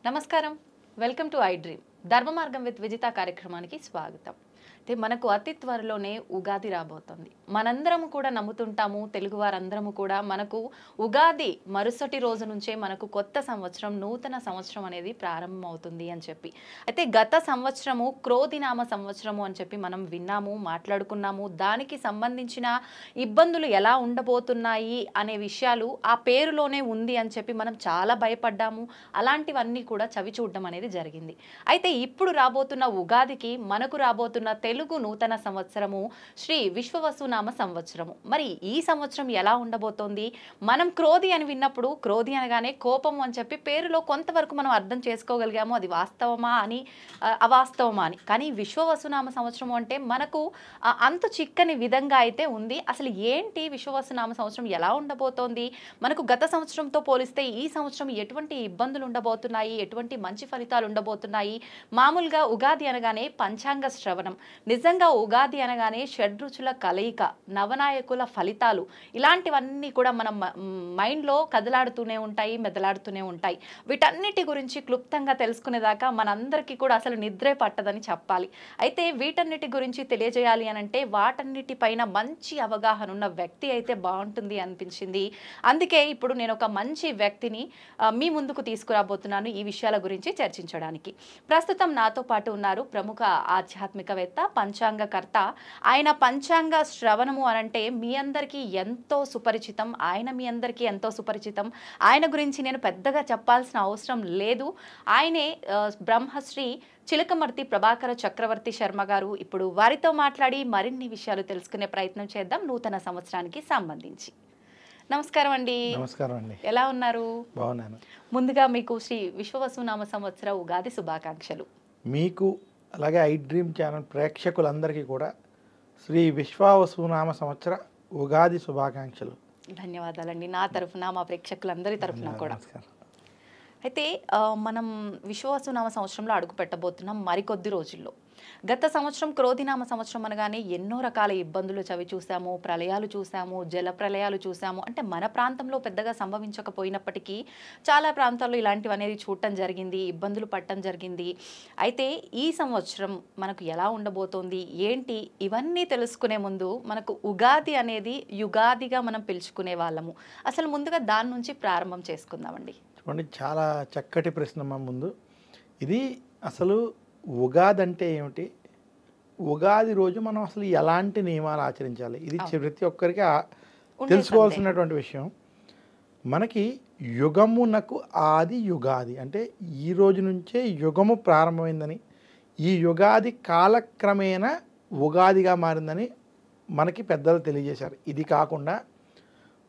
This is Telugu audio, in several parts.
నమస్కారం. Welcome to I dream. ధర్మ మార్గం విత్ విజిత కార్యక్రమానికి స్వాగతం. అయితే మనకు అతి త్వరలోనే ఉగాది రాబోతోంది. మనందరం కూడా నమ్ముతుంటాము, తెలుగు వారందరము కూడా మనకు ఉగాది మరుసటి రోజు నుంచే మనకు కొత్త సంవత్సరం, నూతన సంవత్సరం అనేది ప్రారంభమవుతుంది అని చెప్పి. అయితే గత సంవత్సరము క్రోధినామ సంవత్సరము అని చెప్పి మనం విన్నాము, మాట్లాడుకున్నాము. దానికి సంబంధించిన ఇబ్బందులు ఎలా ఉండబోతున్నాయి అనే విషయాలు ఆ పేరులోనే ఉంది అని చెప్పి మనం చాలా భయపడ్డాము. అలాంటివన్నీ కూడా చవి చూడడం అనేది జరిగింది. అయితే ఇప్పుడు రాబోతున్న ఉగాదికి మనకు రాబోతున్న తెలుగు నూతన సంవత్సరము శ్రీ విశ్వవసునామ సంవత్సరము. మరి ఈ సంవత్సరం ఎలా ఉండబోతోంది? మనం క్రోధి అని విన్నప్పుడు క్రోధి అనగానే కోపము అని చెప్పి పేరులో కొంతవరకు మనం అర్థం చేసుకోగలిగాము. అది వాస్తవమా అని అవాస్తవమా అని. కానీ విశ్వవసునామ సంవత్సరం అంటే మనకు అంత చిక్కని విధంగా అయితే ఉంది. అసలు ఏంటి విశ్వవసునామ సంవత్సరం ఎలా ఉండబోతోంది? మనకు గత సంవత్సరంతో పోలిస్తే ఈ సంవత్సరం ఎటువంటి ఇబ్బందులు ఉండబోతున్నాయి, ఎటువంటి మంచి ఫలితాలు ఉండబోతున్నాయి? మామూలుగా ఉగాది అనగానే పంచాంగ శ్రవణం, నిజంగా ఉగాది అనగానే షడ్రుచుల కలయిక, నవనాయకుల ఫలితాలు, ఇలాంటివన్నీ కూడా మన మైండ్లో కదలాడుతూనే ఉంటాయి, మెదలాడుతూనే ఉంటాయి. వీటన్నిటి గురించి క్లుప్తంగా తెలుసుకునేదాకా మనందరికీ కూడా అసలు నిద్రే పట్టదని చెప్పాలి. అయితే వీటన్నిటి గురించి తెలియజేయాలి అని అంటే వాటన్నిటిపైన మంచి అవగాహన ఉన్న వ్యక్తి అయితే బాగుంటుంది అనిపించింది. అందుకే ఇప్పుడు నేను ఒక మంచి వ్యక్తిని మీ ముందుకు తీసుకురాబోతున్నాను ఈ విషయాల గురించి చర్చించడానికి. ప్రస్తుతం నాతో పాటు ఉన్నారు ప్రముఖ ఆధ్యాత్మికవేత్త, పంచాంగకర్త. ఆయన పంచాంగ శ్రవణము అనంటే మీ అందరికీ ఎంతో సుపరిచితం. ఆయన మీ అందరికీ ఎంతో సుపరిచితం. ఆయన గురించి నేను పెద్దగా చెప్పాల్సిన అవసరం లేదు. ఆయనే బ్రహ్మశ్రీ చిలకమర్తి ప్రభాకర చక్రవర్తి శర్మ గారు. ఇప్పుడు వారితో మాట్లాడి మరిన్ని విషయాలు తెలుసుకునే ప్రయత్నం చేద్దాం నూతన సంవత్సరానికి సంబంధించి. నమస్కారం అండి. నమస్కారం అండి. ఎలా ఉన్నారు? బాగున్నాను. ముందుగా మీకు శ్రీ విశ్వవసునామ సంవత్సర ఉగాది శుభాకాంక్షలు. మీకు అలాగే ఐ డ్రీమ్ ఛానల్ ప్రేక్షకులందరికీ కూడా శ్రీ విశ్వవసునామ సంవత్సర ఉగాది శుభాకాంక్షలు. ధన్యవాదాలండి. నా తరఫున, మా ప్రేక్షకులందరి తరఫున కూడా. నమస్కారం. అయితే మనం విశ్వవసునామ సంవత్సరంలో అడుగు పెట్టబోతున్నాం మరికొద్ది రోజుల్లో. గత సంవత్సరం క్రోధినామ సంవత్సరం అనగానే ఎన్నో రకాల ఇబ్బందులు చవి చూసాము, ప్రళయాలు చూసాము, జల ప్రళయాలు చూసాము. అంటే మన ప్రాంతంలో పెద్దగా సంభవించకపోయినప్పటికీ చాలా ప్రాంతాల్లో ఇలాంటివి అనేది చూడటం జరిగింది, ఇబ్బందులు పడటం జరిగింది. అయితే ఈ సంవత్సరం మనకు ఎలా ఉండబోతోంది, ఏంటి, ఇవన్నీ తెలుసుకునే ముందు మనకు ఉగాది అనేది యుగాదిగా మనం పిలుచుకునే వాళ్ళము. అసలు ముందుగా దాని నుంచి ప్రారంభం చేసుకుందామండి. చూడండి, చాలా చక్కటి ప్రశ్న మా ముందు. ఇది అసలు ఉగాది అంటే ఏమిటి, ఉగాది రోజు మనం అసలు ఎలాంటి నియమాలు ఆచరించాలి, ఇది ప్రతి ఒక్కరికి తెలుసుకోవాల్సినటువంటి విషయం. మనకి యుగమునకు ఆది యుగాది అంటే ఈ రోజు నుంచే యుగము ప్రారంభమైందని, ఈ యుగాది కాలక్రమేణా ఉగాదిగా మారిందని మనకి పెద్దలు తెలియజేశారు. ఇది కాకుండా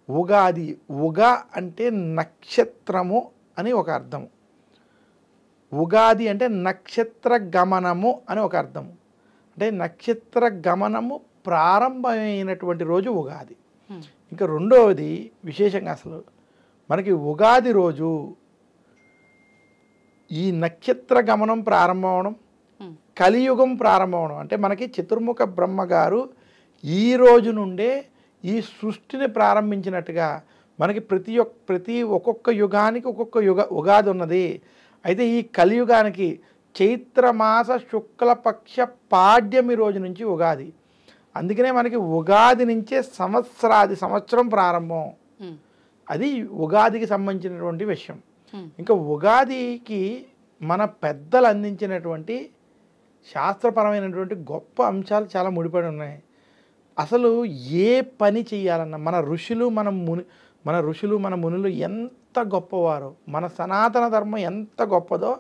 ఉగాది, ఉగా అంటే నక్షత్రము అని ఒక అర్థము, ఉగాది అంటే నక్షత్ర గమనము అని ఒక అర్థము. అంటే నక్షత్ర గమనము ప్రారంభమైనటువంటి రోజు ఉగాది. ఇంకా రెండవది విశేషంగా అసలు మనకి ఉగాది రోజు ఈ నక్షత్ర గమనం ప్రారంభం అవడం, కలియుగం ప్రారంభం అవడం. అంటే మనకి చతుర్ముఖ బ్రహ్మగారు ఈ రోజు నుండే ఈ సృష్టిని ప్రారంభించినట్టుగా మనకి ప్రతి ఒక్కొక్క యుగానికి ఒక్కొక్క ఉగాది ఉన్నది. అయితే ఈ కలియుగానికి చైత్రమాస శుక్లపక్ష పాడ్యమి రోజు నుంచి ఉగాది. అందుకనే మనకి ఉగాది నుంచే సంవత్సరం ప్రారంభం. అది ఉగాదికి సంబంధించినటువంటి విషయం. ఇంకా ఉగాదికి మన పెద్దలు అందించినటువంటి శాస్త్రపరమైనటువంటి గొప్ప అంశాలు చాలా ముడిపడి ఉన్నాయి. అసలు ఏ పని చేయాలన్నా మన ఋషులు మన మునులు ఎంత గొప్పవారో, మన సనాతన ధర్మం ఎంత గొప్పదో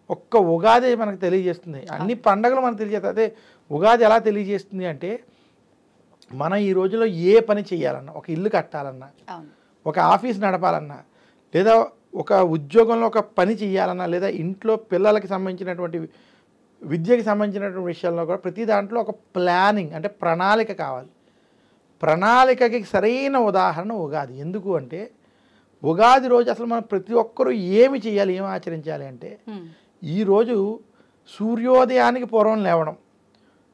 ఒక్క ఉగాది మనకు తెలియజేస్తుంది. అన్ని పండగలు మనకు తెలియజేస్తాయి. అదే ఉగాది ఎలా తెలియజేస్తుంది అంటే, మనం ఈ రోజులో ఏ పని చేయాలన్నా, ఒక ఇల్లు కట్టాలన్నా, ఒక ఆఫీస్ నడపాలన్నా, లేదా ఒక ఉద్యోగంలో ఒక పని చేయాలన్నా, లేదా ఇంట్లో పిల్లలకి సంబంధించినటువంటి విద్యకి సంబంధించినటువంటి విషయాల్లో కూడా ప్రతి దాంట్లో ఒక ప్లానింగ్ అంటే ప్రణాళిక కావాలి. ప్రణాళికకి సరైన ఉదాహరణ ఉగాది. ఎందుకు అంటే ఉగాది రోజు అసలు మనం ప్రతి ఒక్కరూ ఏమి చేయాలి, ఏమి ఆచరించాలి అంటే, ఈరోజు సూర్యోదయానికి పూర్వం లేవడం,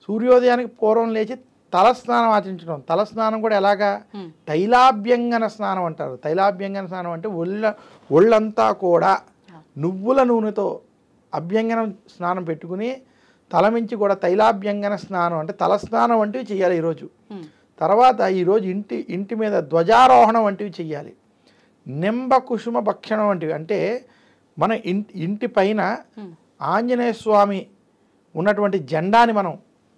సూర్యోదయానికి పూర్వం లేచి తలస్నానం ఆచరించడం. తలస్నానం కూడా ఎలాగా, తైలాభ్యంగన స్నానం అంటారు. తైలాభ్యంగన స్నానం అంటే ఒళ్ళంతా కూడా నువ్వుల నూనెతో అభ్యంగన స్నానం పెట్టుకుని తలమించి కూడా తైలాభ్యంగన స్నానం అంటే తల స్నానం వంటివి చేయాలి ఈరోజు. తర్వాత ఈరోజు ఇంటి మీద ధ్వజారోహణం వంటివి చేయాలి. నింబ కుసుమ భక్షణం వంటివి అంటే మన ఇంటి పైన ఆంజనేయ స్వామి ఉన్నటువంటి జెండాని మనం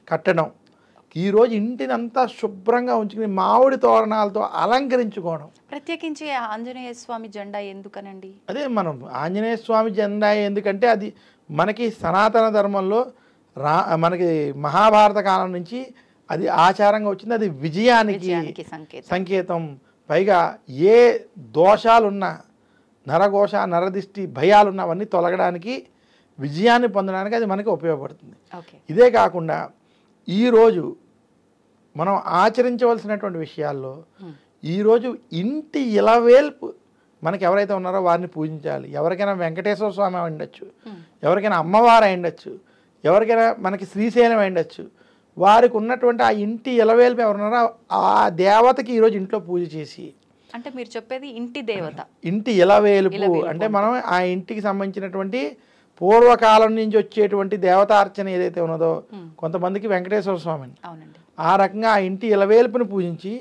కట్టడం, ఈరోజు ఇంటినంతా శుభ్రంగా ఉంచుకుని మామిడి తోరణాలతో అలంకరించుకోవడం. ప్రత్యేకించి ఆంజనేయ స్వామి జెండా ఎందుకనండి? అదే మనం ఆంజనేయ స్వామి జెండా ఎందుకంటే అది మనకి సనాతన ధర్మంలో మనకి మహాభారత కాలం నుంచి అది ఆచారంగా వచ్చింది. అది విజయానికి సంకేతం. పైగా ఏ దోషాలున్నా, నరఘోష నరదిష్టి భయాలున్నా అవన్నీ తొలగడానికి, విజయాన్ని పొందడానికి అది మనకి ఉపయోగపడుతుంది. ఇదే కాకుండా ఈరోజు మనం ఆచరించవలసినటువంటి విషయాల్లో ఈరోజు ఇంటి ఇలవేల్పు మనకి ఎవరైతే ఉన్నారో వారిని పూజించాలి. ఎవరికైనా వెంకటేశ్వర స్వామి అయి ఉండొచ్చు, ఎవరికైనా అమ్మవారు అయి ఉండొచ్చు, ఎవరికైనా మనకి శ్రీశైలం అయి ఉండొచ్చు. వారికి ఉన్నటువంటి ఆ ఇంటి ఇలవేల్పు ఎవరున్నారో ఆ దేవతకి ఈరోజు ఇంట్లో పూజ చేసి, అంటే మీరు చెప్పేది ఇంటి దేవత, ఇంటి ఇలవేల్పు అంటే మనం ఆ ఇంటికి సంబంధించినటువంటి పూర్వకాలం నుంచి వచ్చేటువంటి దేవతార్చన ఏదైతే ఉన్నదో, కొంతమందికి వెంకటేశ్వర స్వామిని, ఆ రకంగా ఆ ఇంటి ఇలవేల్పుని పూజించి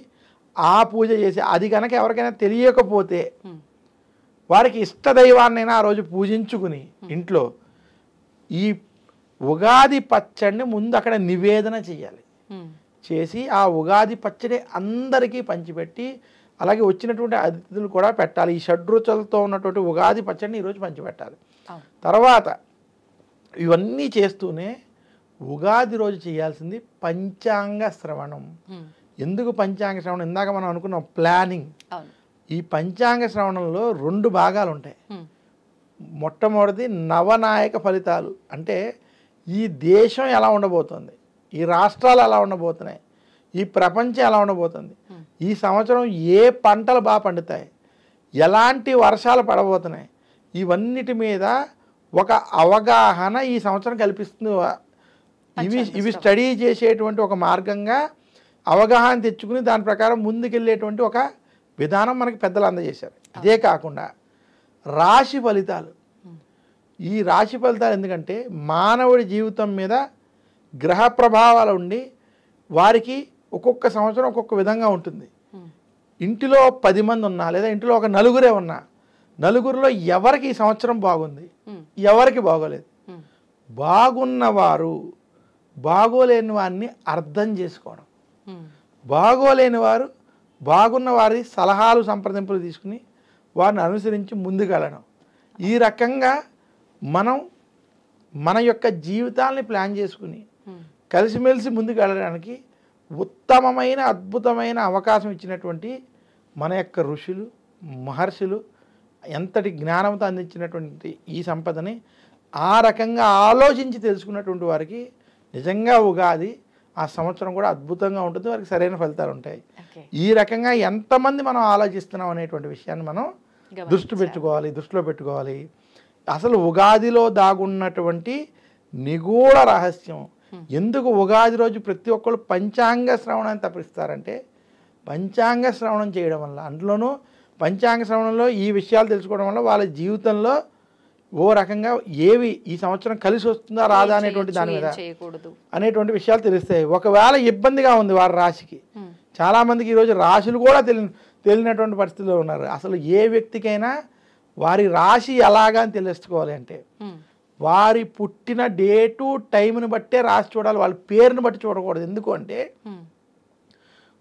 ఆ పూజ చేసి, అది కనుక ఎవరికైనా తెలియకపోతే వారికి ఇష్టదైవాన్నైనా ఆ రోజు పూజించుకుని ఇంట్లో ఈ ఉగాది పచ్చడిని ముందు అక్కడ నివేదన చేయాలి. చేసి ఆ ఉగాది పచ్చడి అందరికీ పంచిపెట్టి, అలాగే వచ్చినటువంటి అతిథులు కూడా పెట్టాలి. ఈ షడ్రుచులతో ఉన్నటువంటి ఉగాది పచ్చడిని ఈరోజు పంచిపెట్టాలి. తర్వాత ఇవన్నీ చేస్తూనే ఉగాది రోజు చేయాల్సింది పంచాంగ శ్రవణం. ఎందుకు పంచాంగ శ్రవణం? ఇందాక మనం అనుకున్నాం ప్లానింగ్. ఈ పంచాంగ శ్రవణంలో 2 భాగాలు ఉంటాయి. మొట్టమొదటిది నవనాయక ఫలితాలు, అంటే ఈ దేశం ఎలా ఉండబోతుంది, ఈ రాష్ట్రాలు ఎలా ఉండబోతున్నాయి, ఈ ప్రపంచం ఎలా ఉండబోతుంది, ఈ సంవత్సరం ఏ పంటలు బాగా పండుతాయి, ఎలాంటి వర్షాలు పడబోతున్నాయి, ఇవన్నిటి మీద ఒక అవగాహన ఈ సంవత్సరం కల్పిస్తుంది. ఇవి స్టడీ చేసేటువంటి ఒక మార్గంగా అవగాహన తెచ్చుకుని దాని ప్రకారం ముందుకెళ్ళేటువంటి ఒక విధానం మనకి పెద్దలు అందజేశారు. ఇదే కాకుండా రాశి ఫలితాలు. ఈ రాశి ఫలితాలు ఎందుకంటే మానవుడి జీవితం మీద గ్రహ ప్రభావాలు ఉండి వారికి ఒక్కొక్క సంవత్సరం ఒక్కొక్క విధంగా ఉంటుంది. ఇంటిలో 10 మంది ఉన్నా లేదా ఇంటిలో ఒక నలుగురే ఉన్నా, నలుగురిలో ఎవరికి ఈ సంవత్సరం బాగుంది, ఎవరికి బాగోలేదు, బాగున్నవారు బాగోలేని వారిని అర్థం చేసుకోవడం, బాగోలేని వారు బాగున్న వారి సలహాలు సంప్రదింపులు తీసుకుని వారిని అనుసరించి ముందుకెళ్ళడం. ఈ రకంగా మనం మన యొక్క జీవితాన్ని ప్లాన్ చేసుకుని కలిసిమెలిసి ముందుకు వెళ్ళడానికి ఉత్తమమైన అద్భుతమైన అవకాశం ఇచ్చినటువంటి మన యొక్క ఋషులు మహర్షులు ఎంతటి జ్ఞానంతో అందించినటువంటి ఈ సంపదని ఆ రకంగా ఆలోచించి తెలుసుకున్నటువంటి వారికి నిజంగా ఉగాది ఆ సంవత్సరం కూడా అద్భుతంగా ఉంటుంది, వారికి సరైన ఫలితాలు ఉంటాయి. ఈ రకంగా ఎంతమంది మనం ఆలోచిస్తున్నాం అనేటువంటి విషయాన్ని మనం దృష్టిలో పెట్టుకోవాలి. అసలు ఉగాదిలో దాగున్నటువంటి నిగూఢ రహస్యం, ఎందుకు ఉగాది రోజు ప్రతి ఒక్కరు పంచాంగ శ్రవణాన్ని తప్పిస్తారంటే, పంచాంగ శ్రవణం చేయడం వల్ల, అందులోనూ పంచాంగ శ్రవణంలో ఈ విషయాలు తెలుసుకోవడం వల్ల వాళ్ళ జీవితంలో ఓ రకంగా ఏవి ఈ సంవత్సరం కలిసి వస్తుందా రాదా అనేటువంటి దాని మీద అనేటువంటి విషయాలు తెలుస్తాయి. ఒకవేళ ఇబ్బందిగా ఉంది వారి రాశికి, చాలామందికి ఈరోజు రాశులు కూడా తెలియనటువంటి పరిస్థితిలో ఉన్నారు. అసలు ఏ వ్యక్తికైనా వారి రాశి ఎలాగా అని తెలుసుకోవాలి అంటే వారి పుట్టిన డేటు టైంని బట్టే రాసి చూడాలి, వాళ్ళ పేరుని బట్టి చూడకూడదు. ఎందుకు అంటే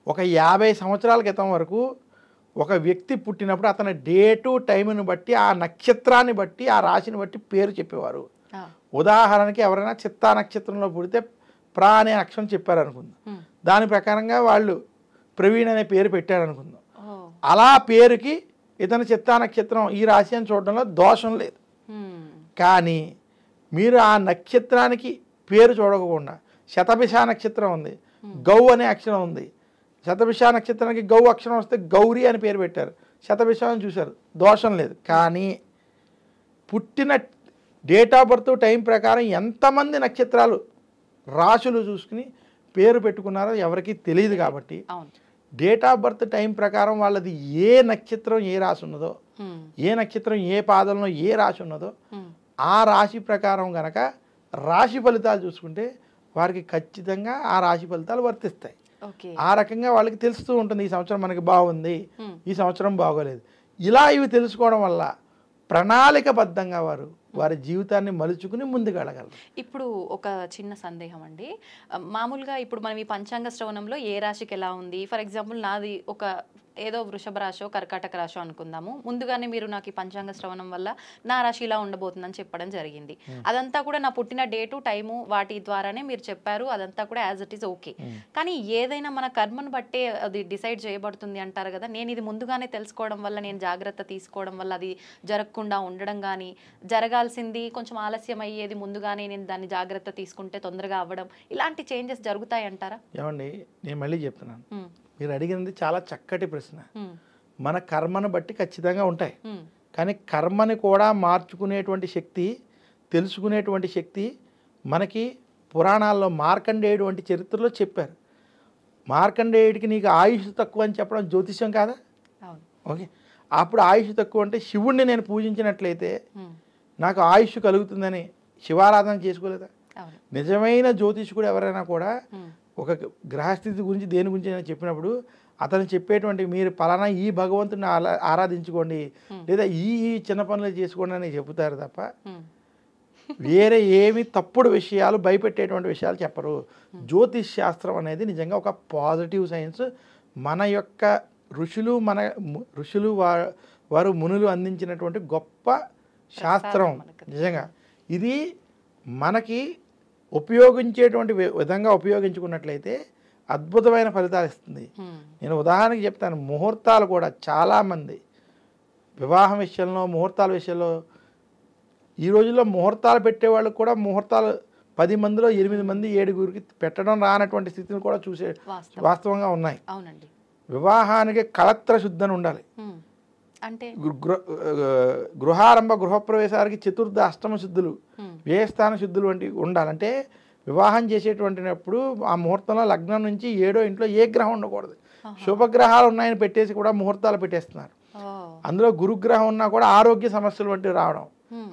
ఒక 50 సంవత్సరాల క్రితం వరకు ఒక వ్యక్తి పుట్టినప్పుడు అతని డేటు టైంని బట్టి ఆ నక్షత్రాన్ని బట్టి ఆ రాశిని బట్టి పేరు చెప్పేవారు. ఉదాహరణకి ఎవరైనా చిత్తా నక్షత్రంలో పుడితే ప్రా అనే అక్షరం చెప్పారనుకుందాం, దాని ప్రకారంగా వాళ్ళు ప్రవీణ్ అనే పేరు పెట్టారనుకుందాం. అలా పేరుకి ఇతని చిత్తా నక్షత్రం ఈ రాశి అని చూడడంలో దోషం లేదు. కానీ మీరు ఆ నక్షత్రానికి పేరు చూడకుండా శతభిష నక్షత్రం ఉంది, గౌ అనే అక్షరం ఉంది, శతభిష నక్షత్రానికి గౌ అక్షరం వస్తే గౌరీ అని పేరు పెట్టారు, శతభిష అని చూశారు, దోషం లేదు. కానీ పుట్టిన డేట్ ఆఫ్ బర్త్ టైం ప్రకారం ఎంతమంది నక్షత్రాలు రాశులు చూసుకుని పేరు పెట్టుకున్నారో ఎవరికి తెలియదు. కాబట్టి డేట్ ఆఫ్ బర్త్ టైం ప్రకారం వాళ్ళది ఏ నక్షత్రం ఏ రాశి ఉన్నదో ఏ నక్షత్రం ఏ పాదంలో ఏ రాశి ఉన్నదో ఆ రాశి ప్రకారం గనక రాశి ఫలితాలు చూసుకుంటే వారికి ఖచ్చితంగా ఆ రాశి ఫలితాలు వర్తిస్తాయి. ఆ రకంగా వాళ్ళకి తెలుస్తూ ఉంటుంది ఈ సంవత్సరం మనకి బాగుంది, ఈ సంవత్సరం బాగోలేదు. ఇలా ఇవి తెలుసుకోవడం వల్ల ప్రణాళికబద్ధంగా వారి జీవితాన్ని మలుచుకుని ముందుకు వెళ్ళగలరు. ఇప్పుడు ఒక చిన్న సందేహం అండి, మామూలుగా ఇప్పుడు మనం ఈ పంచాంగ శ్రవణంలో ఏ రాశికి ఎలా ఉంది, ఫర్ ఎగ్జాంపుల్ నాది ఒక ఏదో వృషభ రాశో కర్కాటక రాశో అనుకుందాము, ముందుగానే మీరు నాకు ఈ పంచాంగ శ్రవణం వల్ల నా రాశి ఇలా ఉండబోతుందని చెప్పడం జరిగింది. అదంతా కూడా నా పుట్టిన డేటు టైము వాటి ద్వారానే మీరు చెప్పారు, అదంతా కూడా యాజ్ ఇట్ ఈస్ ఓకే. కానీ ఏదైనా మన కర్మను బట్టే అది డిసైడ్ చేయబడుతుంది అంటారు కదా, నేను ఇది ముందుగానే తెలుసుకోవడం వల్ల, నేను జాగ్రత్త తీసుకోవడం వల్ల అది జరగకుండా ఉండడం కానీ, జరగాల్సింది కొంచెం ఆలస్యం అయ్యేది ముందుగానే నేను దాన్ని జాగ్రత్త తీసుకుంటే తొందరగా అవ్వడం, ఇలాంటి చేంజెస్ జరుగుతాయి అంటారా? ఏమండి, నేను మళ్ళీ చెప్తున్నాను, మీరు అడిగినది చాలా చక్కటి ప్రశ్న. మన కర్మను బట్టి ఖచ్చితంగా ఉంటాయి, కానీ కర్మని కూడా మార్చుకునేటువంటి శక్తి, తెలుసుకునేటువంటి శక్తి మనకి పురాణాల్లో మార్కండేయుడు వంటి చరిత్రలో చెప్పారు. మార్కండేయుడికి నీకు ఆయుష్ తక్కువ అని చెప్పడం జ్యోతిష్యం కాదా? ఓకే, అప్పుడు ఆయుష్ తక్కువ అంటే శివుణ్ణి నేను పూజించినట్లయితే నాకు ఆయుష్ కలుగుతుందని శివారాధన చేసుకోలేదా? నిజమైన జ్యోతిష్కుడు ఎవరైనా కూడా ఒక గ్రహస్థితి గురించి దేని గురించి నేను చెప్పినప్పుడు అతను చెప్పేటువంటి మీరు పలానా ఈ భగవంతుని ఆరాధించుకోండి లేదా ఈ చిన్న పనులు చేసుకోండి అని చెబుతారు తప్ప వేరే ఏమి తప్పుడు విషయాలు భయపెట్టేటువంటి విషయాలు చెప్పరు. జ్యోతిష్ శాస్త్రం అనేది నిజంగా ఒక పాజిటివ్ సైన్స్. మన యొక్క ఋషులు వారు మునులు అందించినటువంటి గొప్ప శాస్త్రం. నిజంగా ఇది మనకి ఉపయోగించేటువంటి విధంగా ఉపయోగించుకున్నట్లయితే అద్భుతమైన ఫలితాలు ఇస్తుంది. నేను ఉదాహరణకి చెప్తాను, ముహూర్తాలు కూడా చాలామంది వివాహం విషయంలో ముహూర్తాల విషయంలో ఈ రోజుల్లో ముహూర్తాలు పెట్టేవాళ్ళు కూడా ముహూర్తాలు 10 మందిలో 8 మంది 7గురికి పెట్టడం రానటువంటి స్థితిని కూడా చూసే వాస్తవంగా ఉన్నాయి. వివాహానికి కళత్ర శుద్ధి ఉండాలి, అంటే గృహారంభ గృహప్రవేశానికి చతుర్థ అష్టమ శుద్ధులు వ్యయస్థాన శుద్ధులు వంటివి ఉండాలంటే వివాహం చేసేటువంటినప్పుడు ఆ ముహూర్తంలో లగ్నం నుంచి 7వ ఇంట్లో ఏ గ్రహం ఉండకూడదు. శుభగ్రహాలు ఉన్నాయని పెట్టేసి కూడా ముహూర్తాలు పెట్టేస్తున్నారు. అందులో గురుగ్రహం ఉన్నా కూడా ఆరోగ్య సమస్యలు వంటివి రావడం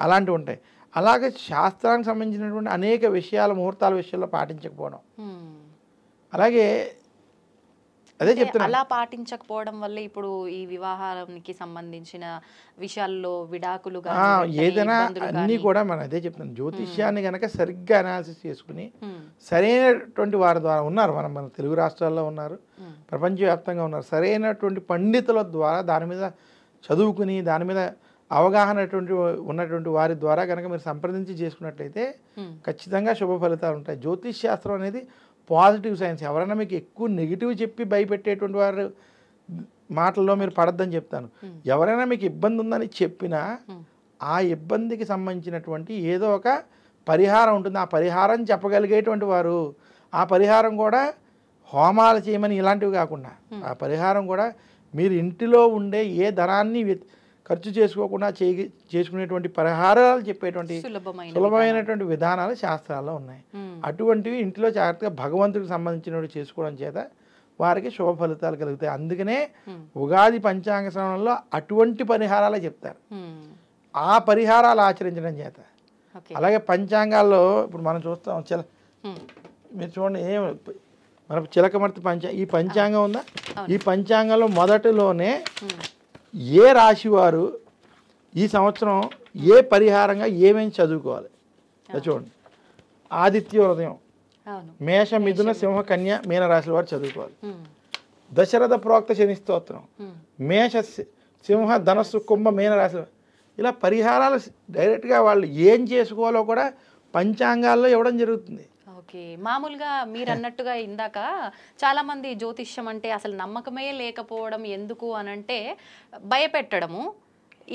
అలాంటివి ఉంటాయి. అలాగే శాస్త్రానికి సంబంధించినటువంటి అనేక విషయాలు ముహూర్తాల విషయంలో పాటించకపోవడం, అలాగే అదే చెప్తున్నా, అలా పాటించకపోవడం వల్ల ఇప్పుడు ఈ వివాహానికి సంబంధించిన విషయాల్లో విడాకులు ఏదైనా అన్నీ కూడా మనం అదే చెప్తున్నాం. జ్యోతిష్యాన్ని కనుక సరిగ్గా అనాలిసిస్ చేసుకుని సరైనటువంటి వారి ద్వారా ఉన్నారు, మన తెలుగు రాష్ట్రాల్లో ఉన్నారు, ప్రపంచవ్యాప్తంగా ఉన్నారు, సరైనటువంటి పండితుల ద్వారా దాని మీద చదువుకుని దాని మీద అవగాహన ఉన్నటువంటి వారి ద్వారా కనుక మీరు సంప్రదించి చేసుకున్నట్లయితే ఖచ్చితంగా శుభ ఫలితాలు ఉంటాయి. జ్యోతిష్ శాస్త్రం అనేది పాజిటివ్ సైన్స్. ఎవరైనా మీకు ఎక్కువ నెగిటివ్ చెప్పి భయపెట్టేటువంటి వారు మాటల్లో మీరు పడద్దని చెప్తాను. ఎవరైనా మీకు ఇబ్బంది ఉందని చెప్పినా ఆ ఇబ్బందికి సంబంధించినటువంటి ఏదో ఒక పరిహారం ఉంటుంది. ఆ పరిహారం చెప్పగలిగేటువంటి వారు, ఆ పరిహారం కూడా హోమాలు చేయమని ఇలాంటివి కాకుండా ఆ పరిహారం కూడా మీరు ఇంటిలో ఉండే ఏ ధనాన్ని ఖర్చు చేసుకోకుండా చేసుకునేటువంటి పరిహారాలు చెప్పేటువంటి సులభమైనటువంటి విధానాలు శాస్త్రాల్లో ఉన్నాయి. అటువంటివి ఇంట్లో జాగ్రత్తగా భగవంతుడికి సంబంధించినవి చేసుకోవడం చేత వారికి శుభ ఫలితాలు కలుగుతాయి. అందుకనే ఉగాది పంచాంగ శ్రవణంలో అటువంటి పరిహారాలే చెప్తారు. ఆ పరిహారాలు ఆచరించడం చేత అలాగే పంచాంగాల్లో ఇప్పుడు మనం చూస్తాం, మీరు చూడండి, మన చిలకమర్తి ఈ పంచాంగం ఉందా, ఈ పంచాంగంలో మొదటిలోనే ఏ రాశి వారు ఈ సంవత్సరం ఏ పరిహారంగా ఏమేమి చదువుకోవాలి చూడండి. ఆదిత్య హృదయం మేష మిథున సింహ కన్య మీన రాశుల వారు చదువుకోవాలి. దశరథ ప్రోక్త శని స్తోత్రం మేష సింహ ధనస్సు కుంభ మీన రాశుల, ఇలా పరిహారాలు డైరెక్ట్గా వాళ్ళు ఏం చేసుకోవాలో కూడా పంచాంగాల్లో ఇవ్వడం జరుగుతుంది. ఓకే, మామూలుగా మీరు అన్నట్టుగా ఇందాక చాలా మంది జ్యోతిష్యం అంటే అసలు నమ్మకమే లేకపోవడం, ఎందుకు అనంటే భయపెట్టడము,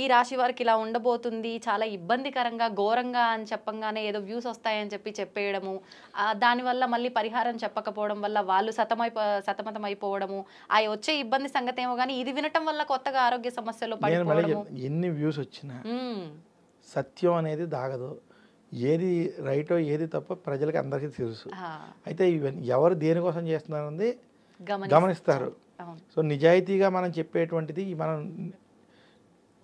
ఈ రాశి వారికి ఇలా ఉండబోతుంది చాలా ఇబ్బందికరంగా ఘోరంగా అని చెప్పంగానే ఏదో వ్యూస్ వస్తాయని చెప్పేయడము, దానివల్ల మళ్ళీ పరిహారం చెప్పకపోవడం వల్ల వాళ్ళు సతమతం అయిపోవడము, ఆ వచ్చే ఇబ్బంది సంగతి ఏమో కానీ ఇది వినటం వల్ల కొత్తగా ఆరోగ్య సమస్యలు పడిపోవడము. ఎన్ని వ్యూస్ వచ్చినా సత్యం అనేది దాగదు. ఏది రైటో ఏది తప్ప ప్రజలకు అందరికీ తెలుసు. అయితే ఇవన్నీ ఎవరు దేనికోసం చేస్తున్నారన్నది గమనిస్తారు. సో నిజాయితీగా మనం చెప్పేటువంటిది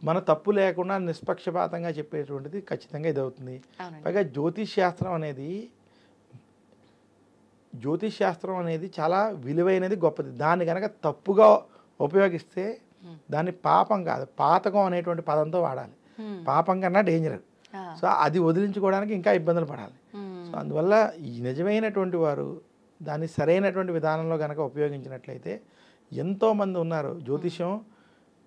మన తప్పు లేకుండా నిష్పక్షపాతంగా చెప్పేటువంటిది ఖచ్చితంగా ఇది అవుతుంది. అవునండి. పైగా జ్యోతిష్ శాస్త్రం అనేది చాలా విలువైనది, గొప్పది. దాన్ని కనుక తప్పుగా ఉపయోగిస్తే దాన్ని పాపం కాదు, పాతకం అనేటువంటి పదంతో వాడాలి. పాపం కన్నా డేంజర్. సో అది వదిలించుకోవడానికి ఇంకా ఇబ్బందులు పడాలి. సో అందువల్ల ఈ నిజమైనటువంటి వారు దాన్ని సరైనటువంటి విధానంలో కనుక ఉపయోగించినట్లయితే, ఎంతోమంది ఉన్నారు జ్యోతిష్యం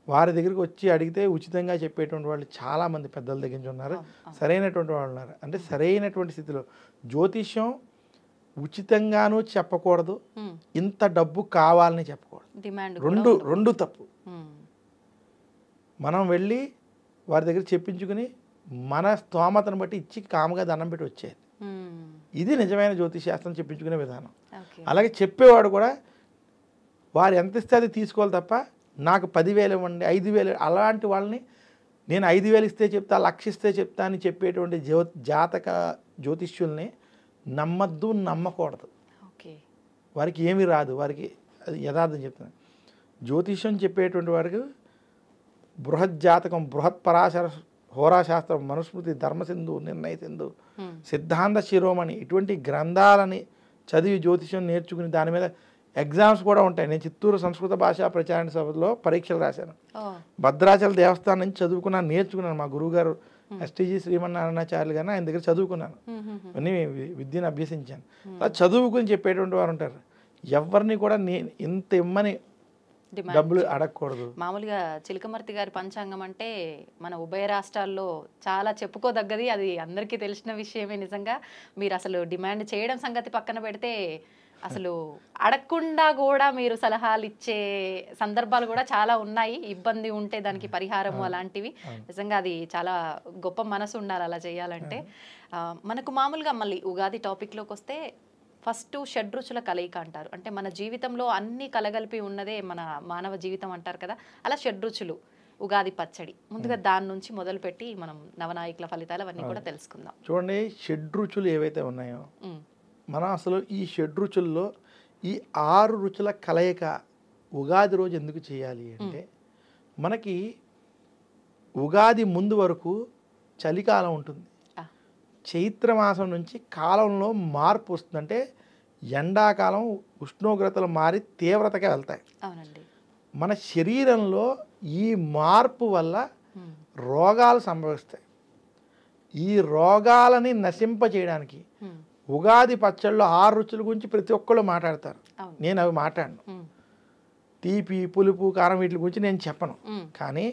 వారి దగ్గరికి వచ్చి అడిగితే ఉచితంగా చెప్పేటువంటి వాళ్ళు చాలామంది పెద్దల దగ్గర నుంచి ఉన్నారు, సరైనటువంటి వాళ్ళు ఉన్నారు. అంటే సరైనటువంటి స్థితిలో జ్యోతిష్యం ఉచితంగానూ చెప్పకూడదు, ఇంత డబ్బు కావాలని చెప్పకూడదు. రెండు తప్పు. మనం వెళ్ళి వారి దగ్గర చెప్పించుకుని మన స్తోమతను బట్టి ఇచ్చి కాముగా దండం పెట్టి వచ్చేది. ఇది నిజమైన జ్యోతిష్ శాస్త్రం చెప్పించుకునే విధానం. అలాగే చెప్పేవాడు కూడా వారు ఎంత ఇస్తే అది తీసుకోవాలి తప్ప నాకు 10,000 ఇవ్వండి, 5,000, అలాంటి వాళ్ళని నేను 5,000 ఇస్తే చెప్తా, 1,00,000 ఇస్తే చెప్తా అని చెప్పేటువంటి జాతక జ్యోతిష్యుల్ని నమ్మద్దు, నమ్మకూడదు. వారికి ఏమీ రాదు, వారికి అది యథార్థం చెప్తున్నాను. జ్యోతిష్యం చెప్పేటువంటి వారికి బృహజ్జాతకం, బృహత్ పరాశర హోరాశాస్త్రం, మనుస్మృతి, ధర్మసింధు, నిర్ణయ సింధు, సిద్ధాంత శిరోమణి ఇటువంటి గ్రంథాలని చదివి జ్యోతిష్యం నేర్చుకుని దాని మీద ఎగ్జామ్స్ కూడా ఉంటాయి. నేను చిత్తూరు సంస్కృత భాషా ప్రచారణ సభలో పరీక్షలు రాశాను. భద్రాచల దేవస్థానం నుంచి చదువుకున్నాను, నేర్చుకున్నాను. మా గురువుగారు ఎస్టీజీ శ్రీమన్నారాయణాచార్యులు గారిని ఆయన దగ్గర చదువుకున్నాను, అన్నీ విద్యను అభ్యసించాను. అలా చదువుకుని చెప్పేటువంటి వారు ఉంటారు. ఎవరిని కూడా నేను ఇంత ఇమ్మని డబ్బులు అడగకూడదు. మామూలుగా చిలకమర్తి గారి పంచాంగం అంటే మన ఉభయ రాష్ట్రాల్లో చాలా చెప్పుకోదగ్గది, అది అందరికీ తెలిసిన విషయమే. నిజంగా మీరు అసలు డిమాండ్ చేయడం సంగతి పక్కన పెడితే అసలు అడగకుండా కూడా మీరు సలహాలు ఇచ్చే సందర్భాలు కూడా చాలా ఉన్నాయి. ఇబ్బంది ఉంటే దానికి పరిహారము అలాంటివి. నిజంగా అది చాలా గొప్ప మనసు ఉండాలి అలా చేయాలంటే. మనకు మామూలుగా మళ్ళీ ఉగాది టాపిక్లోకి వస్తే ఫస్ట్ షడ్రుచుల కలయిక అంటారు. అంటే మన జీవితంలో అన్ని కలగలిపి ఉన్నదే మన మానవ జీవితం అంటారు కదా. అలా షడ్రుచులు, ఉగాది పచ్చడి, ముందుగా దాని నుంచి మొదలుపెట్టి మనం నవనాయకుల ఫలితాలు అవన్నీ కూడా తెలుసుకుందాం. చూడండి, షడ్రుచులు ఏవైతే ఉన్నాయో మనం అసలు ఈ షడ్రుచుల్లో ఈ 6 రుచుల కలయిక ఉగాది రోజు ఎందుకు చేయాలి అంటే, మనకి ఉగాది ముందు వరకు చలికాలం ఉంటుంది. చైత్రమాసం నుంచి కాలంలో మార్పు వస్తుందంటే ఎండాకాలం ఉష్ణోగ్రతలు మారి తీవ్రతగా వెళ్తాయి. మన శరీరంలో ఈ మార్పు వల్ల రోగాలు సంభవిస్తాయి. ఈ రోగాలని నశింపచేయడానికి ఉగాది పచ్చళ్ళలో 6 రుచుల గురించి ప్రతి ఒక్కళ్ళు మాట్లాడతారు. నేను అవి మాట్లాడను. తీపి, పులుపు, కారం వీటి గురించి నేను చెప్పను. కానీ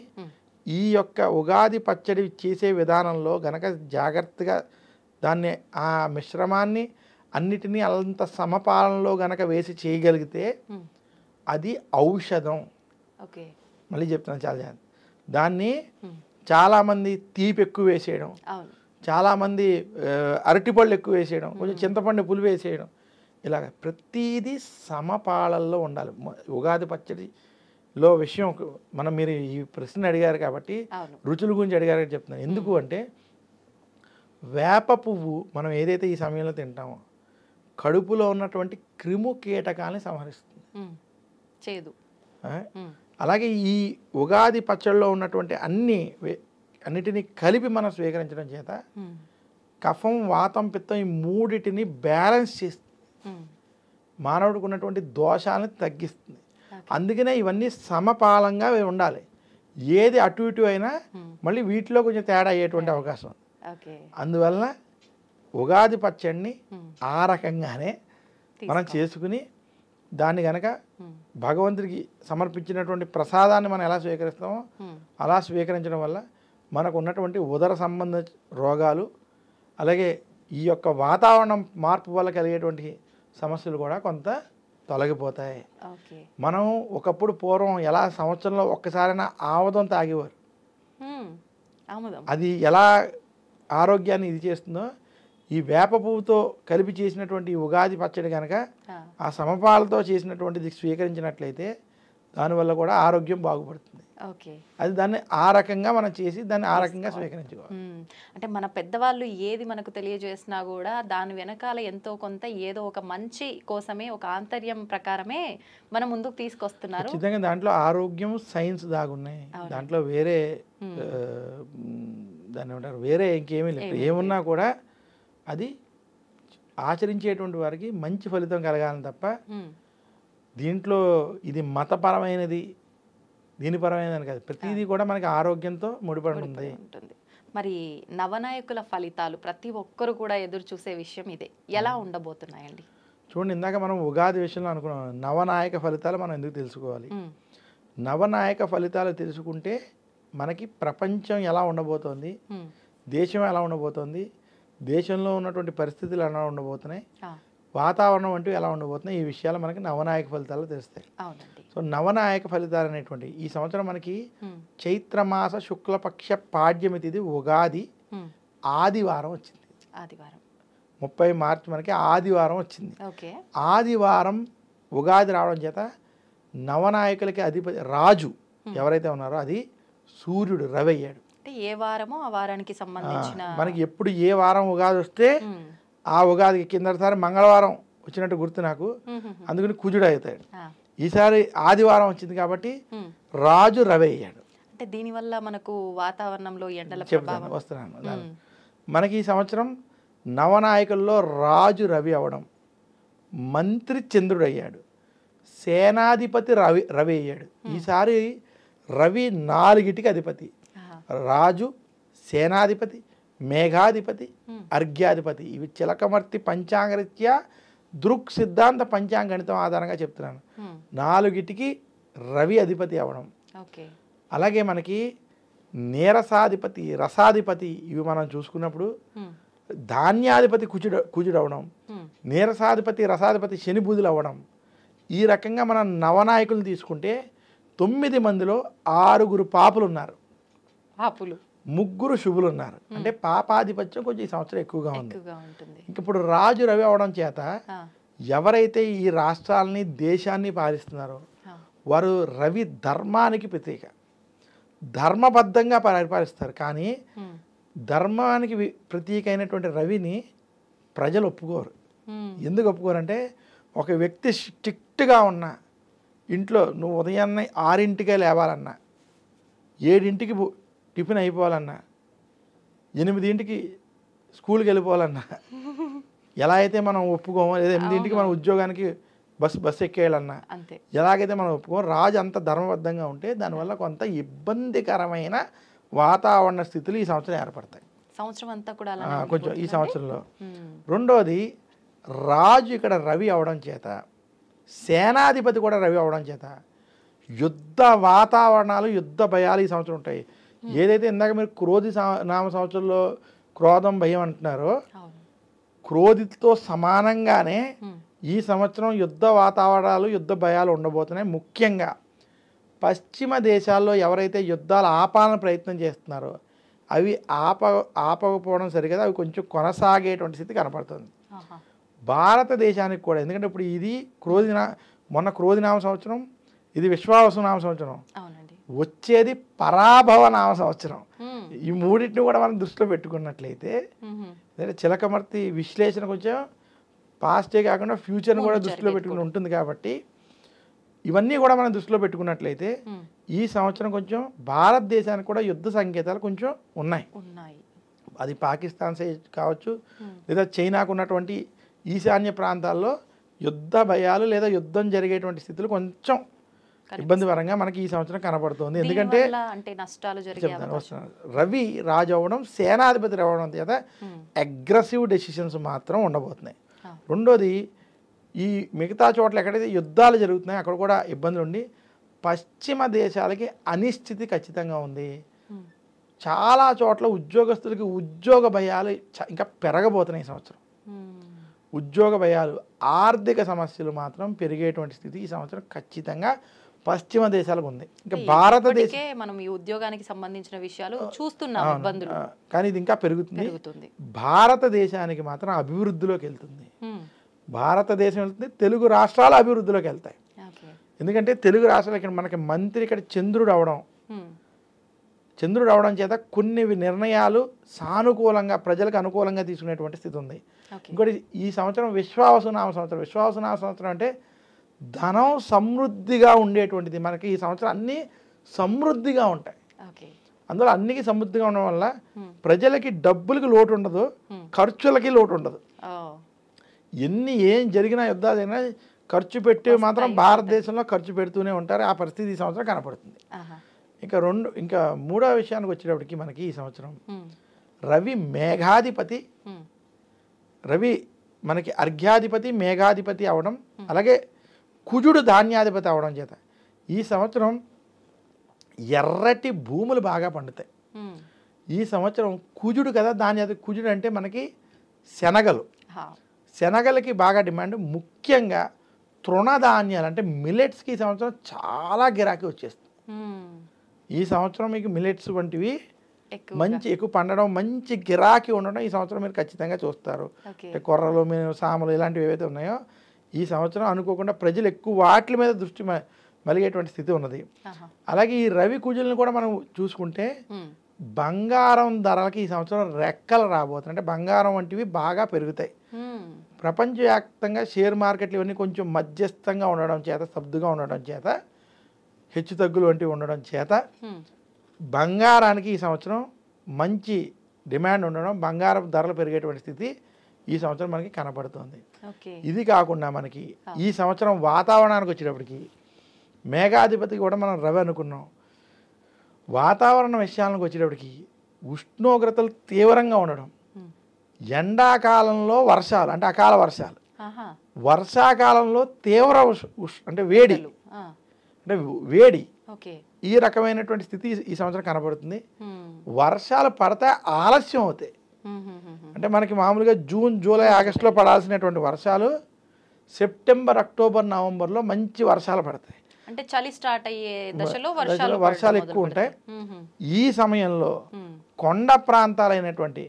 ఈ యొక్క ఉగాది పచ్చడి చేసే విధానంలో గనక జాగ్రత్తగా దాన్ని ఆ మిశ్రమాన్ని అన్నిటినీ అంత సమపాలనలో గనక వేసి చేయగలిగితే అది ఔషధం. మళ్ళీ చెప్తున్నాను, చాలా దాన్ని చాలామంది తీపి ఎక్కువ వేసేయడం, చాలామంది అరటిపళ్ళు ఎక్కువ వేసేయడం, కొంచెం చింతపండు పులుపు వేసేయడం, ఇలాగ ప్రతిదీ సమపాలనలో ఉండాలి. ఉగాది పచ్చడిలో విషయం మనం మీరు ఈ ప్రశ్న అడిగారు కాబట్టి రుచుల గురించి అడిగారని చెప్తున్నాను. ఎందుకు అంటే వేప పువ్వు మనం ఏదైతే ఈ సమయంలో తింటామో కడుపులో ఉన్నటువంటి క్రిము కీటకాలని సంహరిస్తుంది. అలాగే ఈ ఉగాది పచ్చడిలో ఉన్నటువంటి అన్నిటినీ కలిపి మనం స్వీకరించడం చేత కఫం, వాతం, పిత్తం ఈ మూడిటిని బ్యాలెన్స్ చేస్తుంది, మానవుడికి ఉన్నటువంటి దోషాలను తగ్గిస్తుంది. అందుకనే ఇవన్నీ సమపాలంగా ఉండాలి. ఏది అటు ఇటు అయినా మళ్ళీ వీటిలో కొంచెం తేడా అయ్యేటువంటి అవకాశం ఉంది. అందువలన ఉగాది పచ్చడిని ఆ రకంగానే మనం చేసుకుని దాన్ని గనక భగవంతుడికి సమర్పించినటువంటి ప్రసాదాన్ని మనం ఎలా స్వీకరిస్తామో అలా స్వీకరించడం వల్ల మనకు ఉన్నటువంటి ఉదర సంబంధ రోగాలు, అలాగే ఈ యొక్క వాతావరణం మార్పు వల్ల కలిగేటువంటి సమస్యలు కూడా కొంత తొలగిపోతాయి. మనం ఒకప్పుడు పూర్వం ఎలా సంవత్సరంలో ఒక్కసారైనా ఆముదం తాగేవారు. అది ఎలా ఆరోగ్యాన్ని ఇది చేస్తుందో ఈ వేప పువ్వుతో కలిపి చేసినటువంటి ఉగాది పచ్చడి కనుక ఆ సమపాలతో చేసినటువంటిది స్వీకరించినట్లయితే దానివల్ల కూడా ఆరోగ్యం బాగుపడుతుంది. ఓకే. అది దాన్ని ఆ రకంగా మనం చేసి దాన్ని ఆ రకంగా స్వీకరించుకోవాలి. అంటే మన పెద్దవాళ్ళు ఏది మనకు తెలియజేసినా కూడా దాని వెనకాల ఎంతో కొంత ఏదో ఒక మంచి కోసమే, ఒక ఆంతర్యం ప్రకారమే మన ముందుకు తీసుకొస్తున్నారు. ఖచ్చితంగా దాంట్లో ఆరోగ్యం, సైన్స్ దాగున్నాయి. దాంట్లో వేరే దాన్ని ఏమంటారు, వేరే ఇంకేమీ లేదు. ఏమున్నా కూడా అది ఆచరించేటువంటి వారికి మంచి ఫలితం కలగాలని తప్ప దీంట్లో ఇది మతపరమైనది దీనిపరమైనదని కాదు. ప్రతిదీ కూడా మనకి ఆరోగ్యంతో ముడిపడి ఉంటుంది. మరి నవనాయకుల ఫలితాలు ప్రతి ఒక్కరు కూడా ఎదురు చూసే విషయం ఇదే. ఎలా ఉండబోతున్నాయండి? చూడండి, ఇందాక మనం ఉగాది విషయంలో అనుకున్నాం, నవనాయక ఫలితాలు మనం ఎందుకు తెలుసుకోవాలి. నవనాయక ఫలితాలు తెలుసుకుంటే మనకి ప్రపంచం ఎలా ఉండబోతోంది, దేశం ఎలా ఉండబోతోంది, దేశంలో ఉన్నటువంటి పరిస్థితులు ఎలా ఉండబోతున్నాయి, వాతావరణం వంటివి ఎలా ఉండబోతున్నాయి, ఈ విషయాలు మనకి నవనాయక ఫలితాలు తెలుస్తాయి. సో నవనాయక ఫలితాలు అనేటువంటి ఈ సంవత్సరం మనకి చైత్రమాస శుక్లపక్ష పాడ్యమి తిథి ఉగాది ఆదివారం వచ్చింది. 30 మార్చి మనకి ఆదివారం వచ్చింది. ఆదివారం ఉగాది రావడం చేత నవనాయకులకి అధిపతి రాజు ఎవరైతే ఉన్నారో అది సూర్యుడు, రవి అయ్యాడు. ఏ వారమో ఆ వారానికి సంబంధించిన మనకి ఎప్పుడు ఏ వారం ఉగాది వస్తే ఆ ఉగాదికి కిందసారి మంగళవారం వచ్చినట్టు గుర్తు నాకు, అందుకని కుజుడు అవుతాడు. ఈసారి ఆదివారం వచ్చింది కాబట్టి రాజు రవి అయ్యాడు. అంటే దీనివల్ల మనకు వాతావరణంలో ఎండల చెప్తాను, వస్తున్నాను. మనకి ఈ సంవత్సరం నవనాయకుల్లో రాజు రవి అవడం, మంత్రి చంద్రుడు అయ్యాడు, సేనాధిపతి రవి అయ్యాడు. ఈసారి రవి 4టికి అధిపతి, రాజు, సేనాధిపతి, మేఘాధిపతి, అర్ఘ్యాధిపతి. ఇవి చిలకమర్తి పంచాంగరీత్యా దృక్ సిద్ధాంత పంచాంగణితం ఆధారంగా చెప్తున్నాను. 4టికి రవి అధిపతి అవడం. అలాగే మనకి నీరసాధిపతి, రసాధిపతి ఇవి మనం చూసుకున్నప్పుడు ధాన్యాధిపతి కుజుడు అవడం, నీరసాధిపతి, రసాధిపతి శని బుధులు అవ్వడం. ఈ రకంగా మనం నవనాయకులు తీసుకుంటే 9 మందిలో 6 పాపులు ఉన్నారు, 3 శుభులు ఉన్నారు. అంటే పాపాధిపత్యం కొంచెం ఈ సంవత్సరం ఎక్కువగా ఉంది. ఇంక ఇప్పుడు రాజు రవి అవడం చేత ఎవరైతే ఈ రాష్ట్రాలని దేశాన్ని పాలిస్తున్నారో వారు రవి ధర్మానికి ప్రతీక, ధర్మబద్ధంగా పరిపాలిస్తారు. కానీ ధర్మానికి ప్రతీక అయినటువంటి రవిని ప్రజలు ఒప్పుకోరు. ఎందుకు ఒప్పుకోరంటే ఒక వ్యక్తి స్ట్రిక్ట్గా ఉన్న ఇంట్లో నువ్వు ఉదయాన్నే 6ంటికే లేవాలన్నా, 7ంటికి టిఫిన్ అయిపోవాలన్నా, 8ంటికి స్కూల్కి వెళ్ళిపోవాలన్నా ఎలా అయితే మనం ఒప్పుకోమో, లేదా 8ంటికి మనం ఉద్యోగానికి బస్సు ఎక్కేయాలన్నా ఎలాగైతే మనం ఒప్పుకోమో, రాజు అంత ధర్మబద్ధంగా ఉంటే దానివల్ల కొంత ఇబ్బందికరమైన వాతావరణ స్థితులు ఈ సంవత్సరం ఏర్పడతాయి. కొంచెం ఈ సంవత్సరంలో. రెండోది రాజు ఇక్కడ రవి అవడం చేత, సేనాధిపతి కూడా రవి అవడం చేత యుద్ధ వాతావరణాలు, యుద్ధ భయాలు ఈ సంవత్సరం ఉంటాయి. ఏదైతే ఇందాక మీరు క్రోధి నామ సంవత్సరంలో క్రోధం, భయం అంటున్నారో క్రోధితో సమానంగానే ఈ సంవత్సరం యుద్ధ వాతావరణాలు, యుద్ధ భయాలు ఉండబోతున్నాయి. ముఖ్యంగా పశ్చిమ దేశాల్లో ఎవరైతే యుద్ధాలు ఆపాలని ప్రయత్నం చేస్తున్నారో అవి ఆపకపోవడం సరిగదా, అవి కొంచెం కొనసాగేటువంటి స్థితి కనపడుతుంది భారతదేశానికి కూడా. ఎందుకంటే ఇప్పుడు ఇది మొన్న క్రోధినామ సంవత్సరం, ఇది విశ్వావసు నామ సంవత్సరం, వచ్చేది పరాభవ నామ సంవత్సరం. ఈ మూడింటిని కూడా మనం దృష్టిలో పెట్టుకున్నట్లయితే చిలకమర్తి విశ్లేషణ కొంచెం పాస్టే కాకుండా ఫ్యూచర్ని కూడా దృష్టిలో పెట్టుకుని ఉంటుంది. కాబట్టి ఇవన్నీ కూడా మనం దృష్టిలో పెట్టుకున్నట్లయితే ఈ సంవత్సరం కొంచెం భారతదేశానికి కూడా యుద్ధ సంకేతాలు కొంచెం ఉన్నాయి. అది పాకిస్తాన్ సైడ్ కావచ్చు, లేదా చైనాకు ఉన్నటువంటి ఈశాన్య ప్రాంతాల్లో యుద్ధ భయాలు లేదా యుద్ధం జరిగేటువంటి స్థితులు కొంచెం ఇబ్బందికరంగా మనకి ఈ సంవత్సరం కనబడుతుంది. ఎందుకంటే రవి రాజు అవ్వడం, సేనాధిపతి అవ్వడం చేత అగ్రెసివ్ డెసిషన్స్ మాత్రం ఉండబోతున్నాయి. రెండోది, ఈ మిగతా చోట్ల ఎక్కడైతే యుద్ధాలు జరుగుతున్నాయో అక్కడ కూడా ఇబ్బందులు ఉండి పశ్చిమ దేశాలకి అనిశ్చితి ఖచ్చితంగా ఉంది. చాలా చోట్ల ఉద్యోగస్తులకి ఉద్యోగ భయాలు ఇంకా పెరగబోతున్నాయి ఈ సంవత్సరం. ఉద్యోగ భయాలు, ఆర్థిక సమస్యలు మాత్రం పెరిగేటువంటి స్థితి ఈ సంవత్సరం ఖచ్చితంగా పశ్చిమ దేశాలకు ఉంది. ఇంకా భారతదేశం మనం ఈ ఉద్యోగానికి సంబంధించిన విషయాలు చూస్తున్నాం ఇబ్బందులు, కానీ ఇది ఇంకా పెరుగుతుంది. భారతదేశానికి మాత్రం అభివృద్ధిలోకి వెళ్తుంది. భారతదేశం వెళ్తుంది, తెలుగు రాష్ట్రాలు అభివృద్ధిలోకి వెళ్తాయి. ఎందుకంటే తెలుగు రాష్ట్రాలు ఇక్కడ మనకి మంత్రి ఇక్కడ చంద్రుడు అవడం చంద్రుడు అవడం చేత కొన్ని నిర్ణయాలు సానుకూలంగా ప్రజలకు అనుకూలంగా తీసుకునేటువంటి స్థితి ఉంది. ఓకే. ఇంకోటి ఈ సంవత్సరం విశ్వావసునామ సంవత్సరం. విశ్వావసునామ సంవత్సరం అంటే ధనం సమృద్ధిగా ఉండేటువంటిది. మనకి ఈ సంవత్సరం అన్నీ సమృద్ధిగా ఉంటాయి. ఓకే. అందులో అన్నికి సమృద్ధిగా ఉండడం వల్ల హ్మ్. ప్రజలకి డబ్బులకి లోటు ఉండదు, ఖర్చులకి లోటు ఉండదు. ఓ. ఏం జరిగినా యుద్ధాలు జరిగినా ఖర్చు పెట్టి మాత్రం భారతదేశంలో ఖర్చు పెడుతూనే ఉంటారు. ఆ పరిస్థితి ఈ సంవత్సరం కనపడుతుంది. ఆహా. ఇంకా మూడో విషయానికి వచ్చేటప్పటికి మనకి ఈ సంవత్సరం హ్మ్. రవి మేఘాధిపతి, హ్మ్. రవి మనకి అర్ఘ్యాధిపతి మేఘాధిపతి అవడం, అలాగే కుజుడు ధాన్యాధిపతి అవడం చేత ఈ సంవత్సరం ఎర్రటి భూములు బాగా పండుతాయి. హ్మ్. ఈ సంవత్సరం కుజుడు కదా ధాన్యాధిపతి. కుజుడు అంటే మనకి శనగలు, హా. శనగలకి బాగా డిమాండ్. ముఖ్యంగా తృణధాన్యాలు అంటే మిల్లెట్స్కి ఈ సంవత్సరం చాలా గిరాకీ వచ్చేస్తుంది. హ్మ్. ఈ సంవత్సరం మీకు మిల్లెట్స్ వంటివి ఎక్కువగా. ఎక్కువ పండడం, మంచి గిరాకీ ఉండడం ఈ సంవత్సరం మీరు ఖచ్చితంగా చూస్తారు. ఓకే. అంటే కొర్రలు, సామలు ఇలాంటివి ఏవైతే ఉన్నాయో ఈ సంవత్సరం అనుకోకుండా ప్రజలు ఎక్కువ వాటి మీద దృష్టి మలిగేటువంటి స్థితి ఉన్నది. ఆహా. అలాగే ఈ రవి కుజులను కూడా మనం చూసుకుంటే హ్మ్. బంగారం ధరలకి ఈ సంవత్సరం రెక్కలు రాబోతున్నాయి. అంటే బంగారం వంటివి బాగా పెరుగుతాయి. హ్మ్. ప్రపంచవ్యాప్తంగా షేర్ మార్కెట్లు ఇవన్నీ కొంచెం మధ్యస్థంగా ఉండడం చేత, స్తబ్దుగా ఉండడం చేత, హెచ్చు తగ్గులు వంటివి ఉండడం చేత హ్మ్. బంగారానికి ఈ సంవత్సరం మంచి డిమాండ్ ఉండడం, బంగారం ధరలు పెరిగేటువంటి స్థితి ఈ సంవత్సరం మనకి కనపడుతుంది. ఓకే. ఇది కాకుండా మనకి ఈ సంవత్సరం వాతావరణానికి వచ్చేటప్పటికి మేఘాధిపతి కూడా మనం రవి అనుకున్నాం. వాతావరణ విషయాలకు వచ్చేటప్పటికి ఉష్ణోగ్రతలు తీవ్రంగా ఉండడం, హ్మ్. ఎండాకాలంలో వర్షాలు అంటే అకాల వర్షాలు, ఆహా. వర్షాకాలంలో తీవ్ర అంటే వేడి, ఆ. అంటే వేడి, ఓకే. ఈ రకమైనటువంటి స్థితి ఈ సంవత్సరం కనబడుతుంది. హ్మ్. వర్షాలు పడితే ఆలస్యం అవుతాయి. హ్మ్. హ్మ్. హ్మ్. అంటే మనకి మామూలుగా జూన్, జూలై, ఆగస్టులో పడాల్సినటువంటి వర్షాలు సెప్టెంబర్, అక్టోబర్, నవంబర్లో మంచి వర్షాలు పడతాయి. అంటే చలి స్టార్ట్ అయ్యే దశలో వర్షాలు ఎక్కువ ఉంటాయి. ఈ సమయంలో కొండ ప్రాంతాలైనటువంటి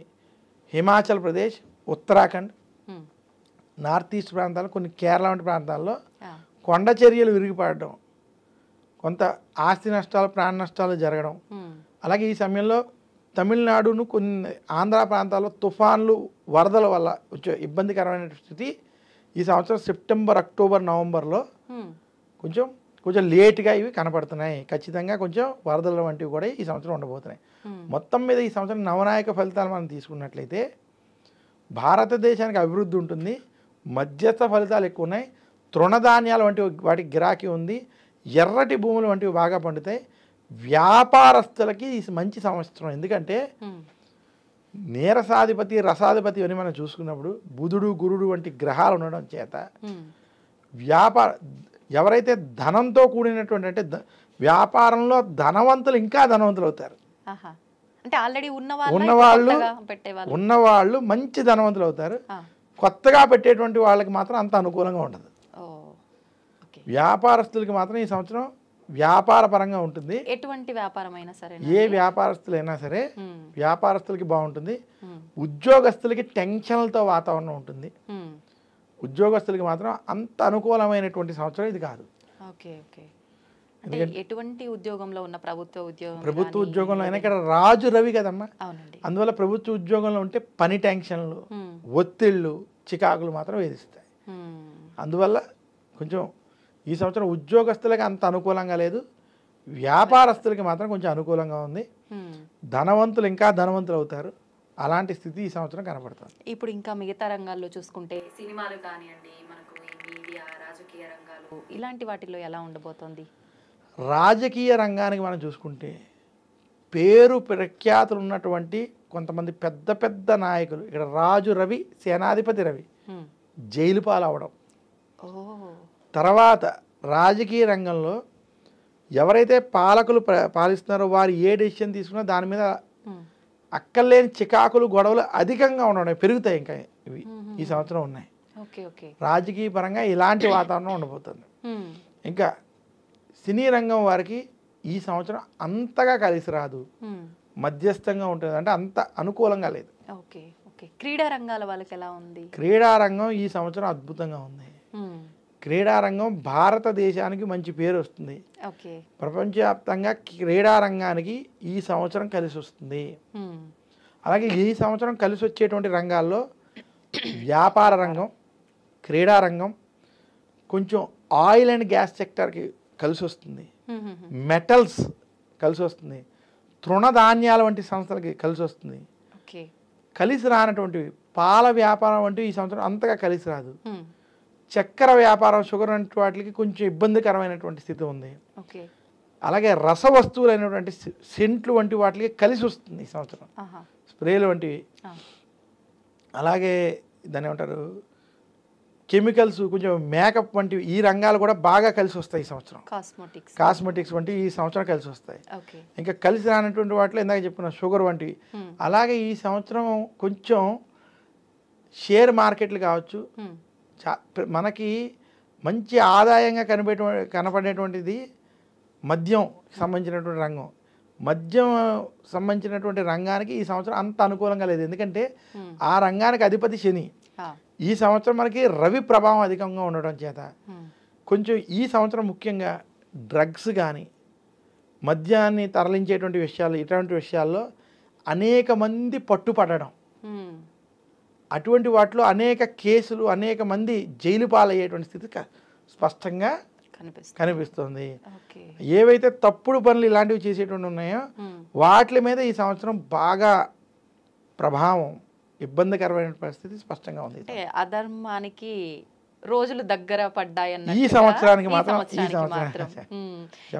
హిమాచల్ ప్రదేశ్, ఉత్తరాఖండ్, నార్త్ ఈస్ట్ ప్రాంతాలు, కొన్ని కేరళ వంటి ప్రాంతాల్లో కొండ చర్యలు విరిగిపడడం, కొంత ఆస్తి నష్టాలు, ప్రాణ నష్టాలు జరగడం. అలాగే ఈ సమయంలో తమిళనాడును, కొన్ని ఆంధ్ర ప్రాంతాల్లో తుఫాన్లు, వరదల వల్ల వచ్చే ఇబ్బందికరమైన స్థితి ఈ సంవత్సరం సెప్టెంబర్, అక్టోబర్, నవంబర్లో కొంచెం లేట్గా ఇవి కనపడుతున్నాయి. ఖచ్చితంగా కొంచెం వరదల వంటివి కూడా ఈ సంవత్సరం ఉండబోతున్నాయి. మొత్తం మీద ఈ సంవత్సరం నవనాయక ఫలితాలు మనం తీసుకున్నట్లయితే భారతదేశానికి అభివృద్ధి ఉంటుంది, మధ్యస్థ ఫలితాలు ఎక్కువ ఉన్నాయి, తృణధాన్యాలు వంటి వాటికి గిరాకీ ఉంది, ఎర్రటి భూములు వంటివి బాగా పండుతాయి. వ్యాపారస్తులకి మంచి సంవత్సరం. ఎందుకంటే నీరసాధిపతి, రసాధిపతి అని మనం చూసుకున్నప్పుడు బుధుడు, గురుడు వంటి గ్రహాలు ఉండడం చేత ఎవరైతే ధనంతో కూడినటువంటి, అంటే వ్యాపారంలో ధనవంతులు ఇంకా ధనవంతులు అవుతారు. అంటే ఆల్రెడీ ఉన్నవాళ్ళు మంచి ధనవంతులు అవుతారు. కొత్తగా పెట్టేటువంటి వాళ్ళకి మాత్రం అంత అనుకూలంగా ఉండదు. వ్యాపారస్తులకి మాత్రం ఈ సంవత్సరం వ్యాపార పరంగా ఉంటుంది. ఎటువంటి వ్యాపారమైనా సరే, ఏ వ్యాపారస్తులైనా సరే వ్యాపారస్తులకి బాగుంటుంది. ఉద్యోగస్తులకి టెన్షన్లతో వాతావరణం ఉంటుంది. ఉద్యోగస్తులకి మాత్రం అంత అనుకూలమైనటువంటి సంవత్సరం ఇది కాదు. ఓకే. ఓకే. అంటే ఎటువంటి ఉద్యోగంలో ఉన్న ప్రభుత్వ ఉద్యోగంలో అయినా ఇక్కడ రాజు రవి కదమ్మా. అందువల్ల ప్రభుత్వ ఉద్యోగంలో ఉంటే పని టెన్షన్లు, ఒత్తిళ్ళు, చికాకులు మాత్రం వేధిస్తాయి. అందువల్ల కొంచెం ఈ సంవత్సరం ఉద్యోగస్తులకి అంత అనుకూలంగా లేదు, వ్యాపారస్తులకి మాత్రం కొంచెం అనుకూలంగా ఉంది. ధనవంతులు ఇంకా ధనవంతులు అవుతారు. అలాంటి స్థితి ఈ సంవత్సరం కనపడుతుంది. ఇప్పుడు ఇంకా మిగతా రంగాల్లో చూసుకుంటే సినిమాలు కానివ్వండి, మనకు మీడియా, రాజకీయ రంగాలు, ఇలాంటి వాటిల్లో ఎలా ఉండబోతోంది? రాజకీయ రంగానికి మనం చూసుకుంటే పేరు ప్రఖ్యాతులు ఉన్నటువంటి కొంతమంది పెద్ద పెద్ద నాయకులు, ఇక్కడ రాజు రవి, సేనాధిపతి రవి జైలు పాలవడం, తర్వాత రాజకీయ రంగంలో ఎవరైతే పాలకులు పాలిస్తున్నారో వారు ఏ డెసిషన్ తీసుకున్నా దాని మీద అక్కర్లేని చికాకులు, గొడవలు అధికంగా ఉండడం, పెరుగుతాయి. ఇంకా ఇవి ఈ సంవత్సరం ఉన్నాయి. రాజకీయ పరంగా ఇలాంటి వాతావరణం ఉండబోతుంది. ఇంకా సినీ రంగం వారికి ఈ సంవత్సరం అంతగా కలిసి రాదు, మధ్యస్థంగా ఉంటుంది, అంటే అంత అనుకూలంగా లేదు. క్రీడా రంగాల వాళ్ళకి ఎలా ఉంది? క్రీడా రంగం ఈ సంవత్సరం అద్భుతంగా ఉంది. క్రీడారంగం భారతదేశానికి మంచి పేరు వస్తుంది. ఓకే. ప్రపంచవ్యాప్తంగా క్రీడారంగానికి ఈ సంవత్సరం కలిసి వస్తుంది. అలాగే ఈ సంవత్సరం కలిసి వచ్చేటువంటి రంగాల్లో వ్యాపార రంగం, క్రీడారంగం, కొంచెం ఆయిల్ అండ్ గ్యాస్ సెక్టర్కి కలిసి వస్తుంది, మెటల్స్ కలిసి వస్తుంది, తృణధాన్యాల వంటి సంస్థలకి కలిసి వస్తుంది. ఓకే. కలిసి రానటువంటివి పాల వ్యాపారం వంటివి ఈ సంవత్సరం అంతగా కలిసి రాదు. చక్కెర వ్యాపారం, షుగర్ వంటి వాటికి కొంచెం ఇబ్బందికరమైనటువంటి స్థితి ఉంది. ఓకే. అలాగే రస వస్తువులైనటువంటి సెంట్లు వంటి వాటికి కలిసి వస్తుంది ఈ సంవత్సరం, స్ప్రేలు వంటివి. అలాగే దాన్ని ఏమంటారు, కెమికల్స్, కొంచెం మేకప్ వంటివి, ఈ రంగాలు కూడా బాగా కలిసి వస్తాయి ఈ సంవత్సరం. కాస్మెటిక్స్ వంటివి ఈ సంవత్సరం కలిసి వస్తాయి. ఇంకా కలిసి రానటువంటి వాటిలో ఇందాక చెప్పుకున్న షుగర్ వంటివి. అలాగే ఈ సంవత్సరం కొంచెం షేర్ మార్కెట్లు కావచ్చు, మనకి మంచి ఆదాయంగా కనపడేటువంటిది మద్యం సంబంధించినటువంటి రంగం. మద్యం సంబంధించినటువంటి రంగానికి ఈ సంవత్సరం అంత అనుకూలంగా లేదు. ఎందుకంటే ఆ రంగానికి అధిపతి శని. ఈ సంవత్సరం మనకి రవి ప్రభావం అధికంగా ఉండడం చేత కొంచెం ఈ సంవత్సరం ముఖ్యంగా డ్రగ్స్ కానీ మద్యాన్ని తరలించేటువంటి విషయాలు, ఇటువంటి విషయాల్లో అనేక మంది పట్టుపడడం, అటువంటి వాటిలో అనేక కేసులు, అనేక మంది జైలు పాలయ్యేటువంటి స్థితి స్పష్టంగా కనిపిస్తుంది. ఏవైతే తప్పుడు పనులు ఇలాంటివి చేసేటువంటి ఉన్నాయో వాటి మీద ఈ సంవత్సరం బాగా ప్రభావం, ఇబ్బందికరమైన పరిస్థితి స్పష్టంగా ఉంది. అధర్మానికి రోజులు దగ్గర పడ్డాయన్న ఈ సంవత్సరానికి మాత్రం.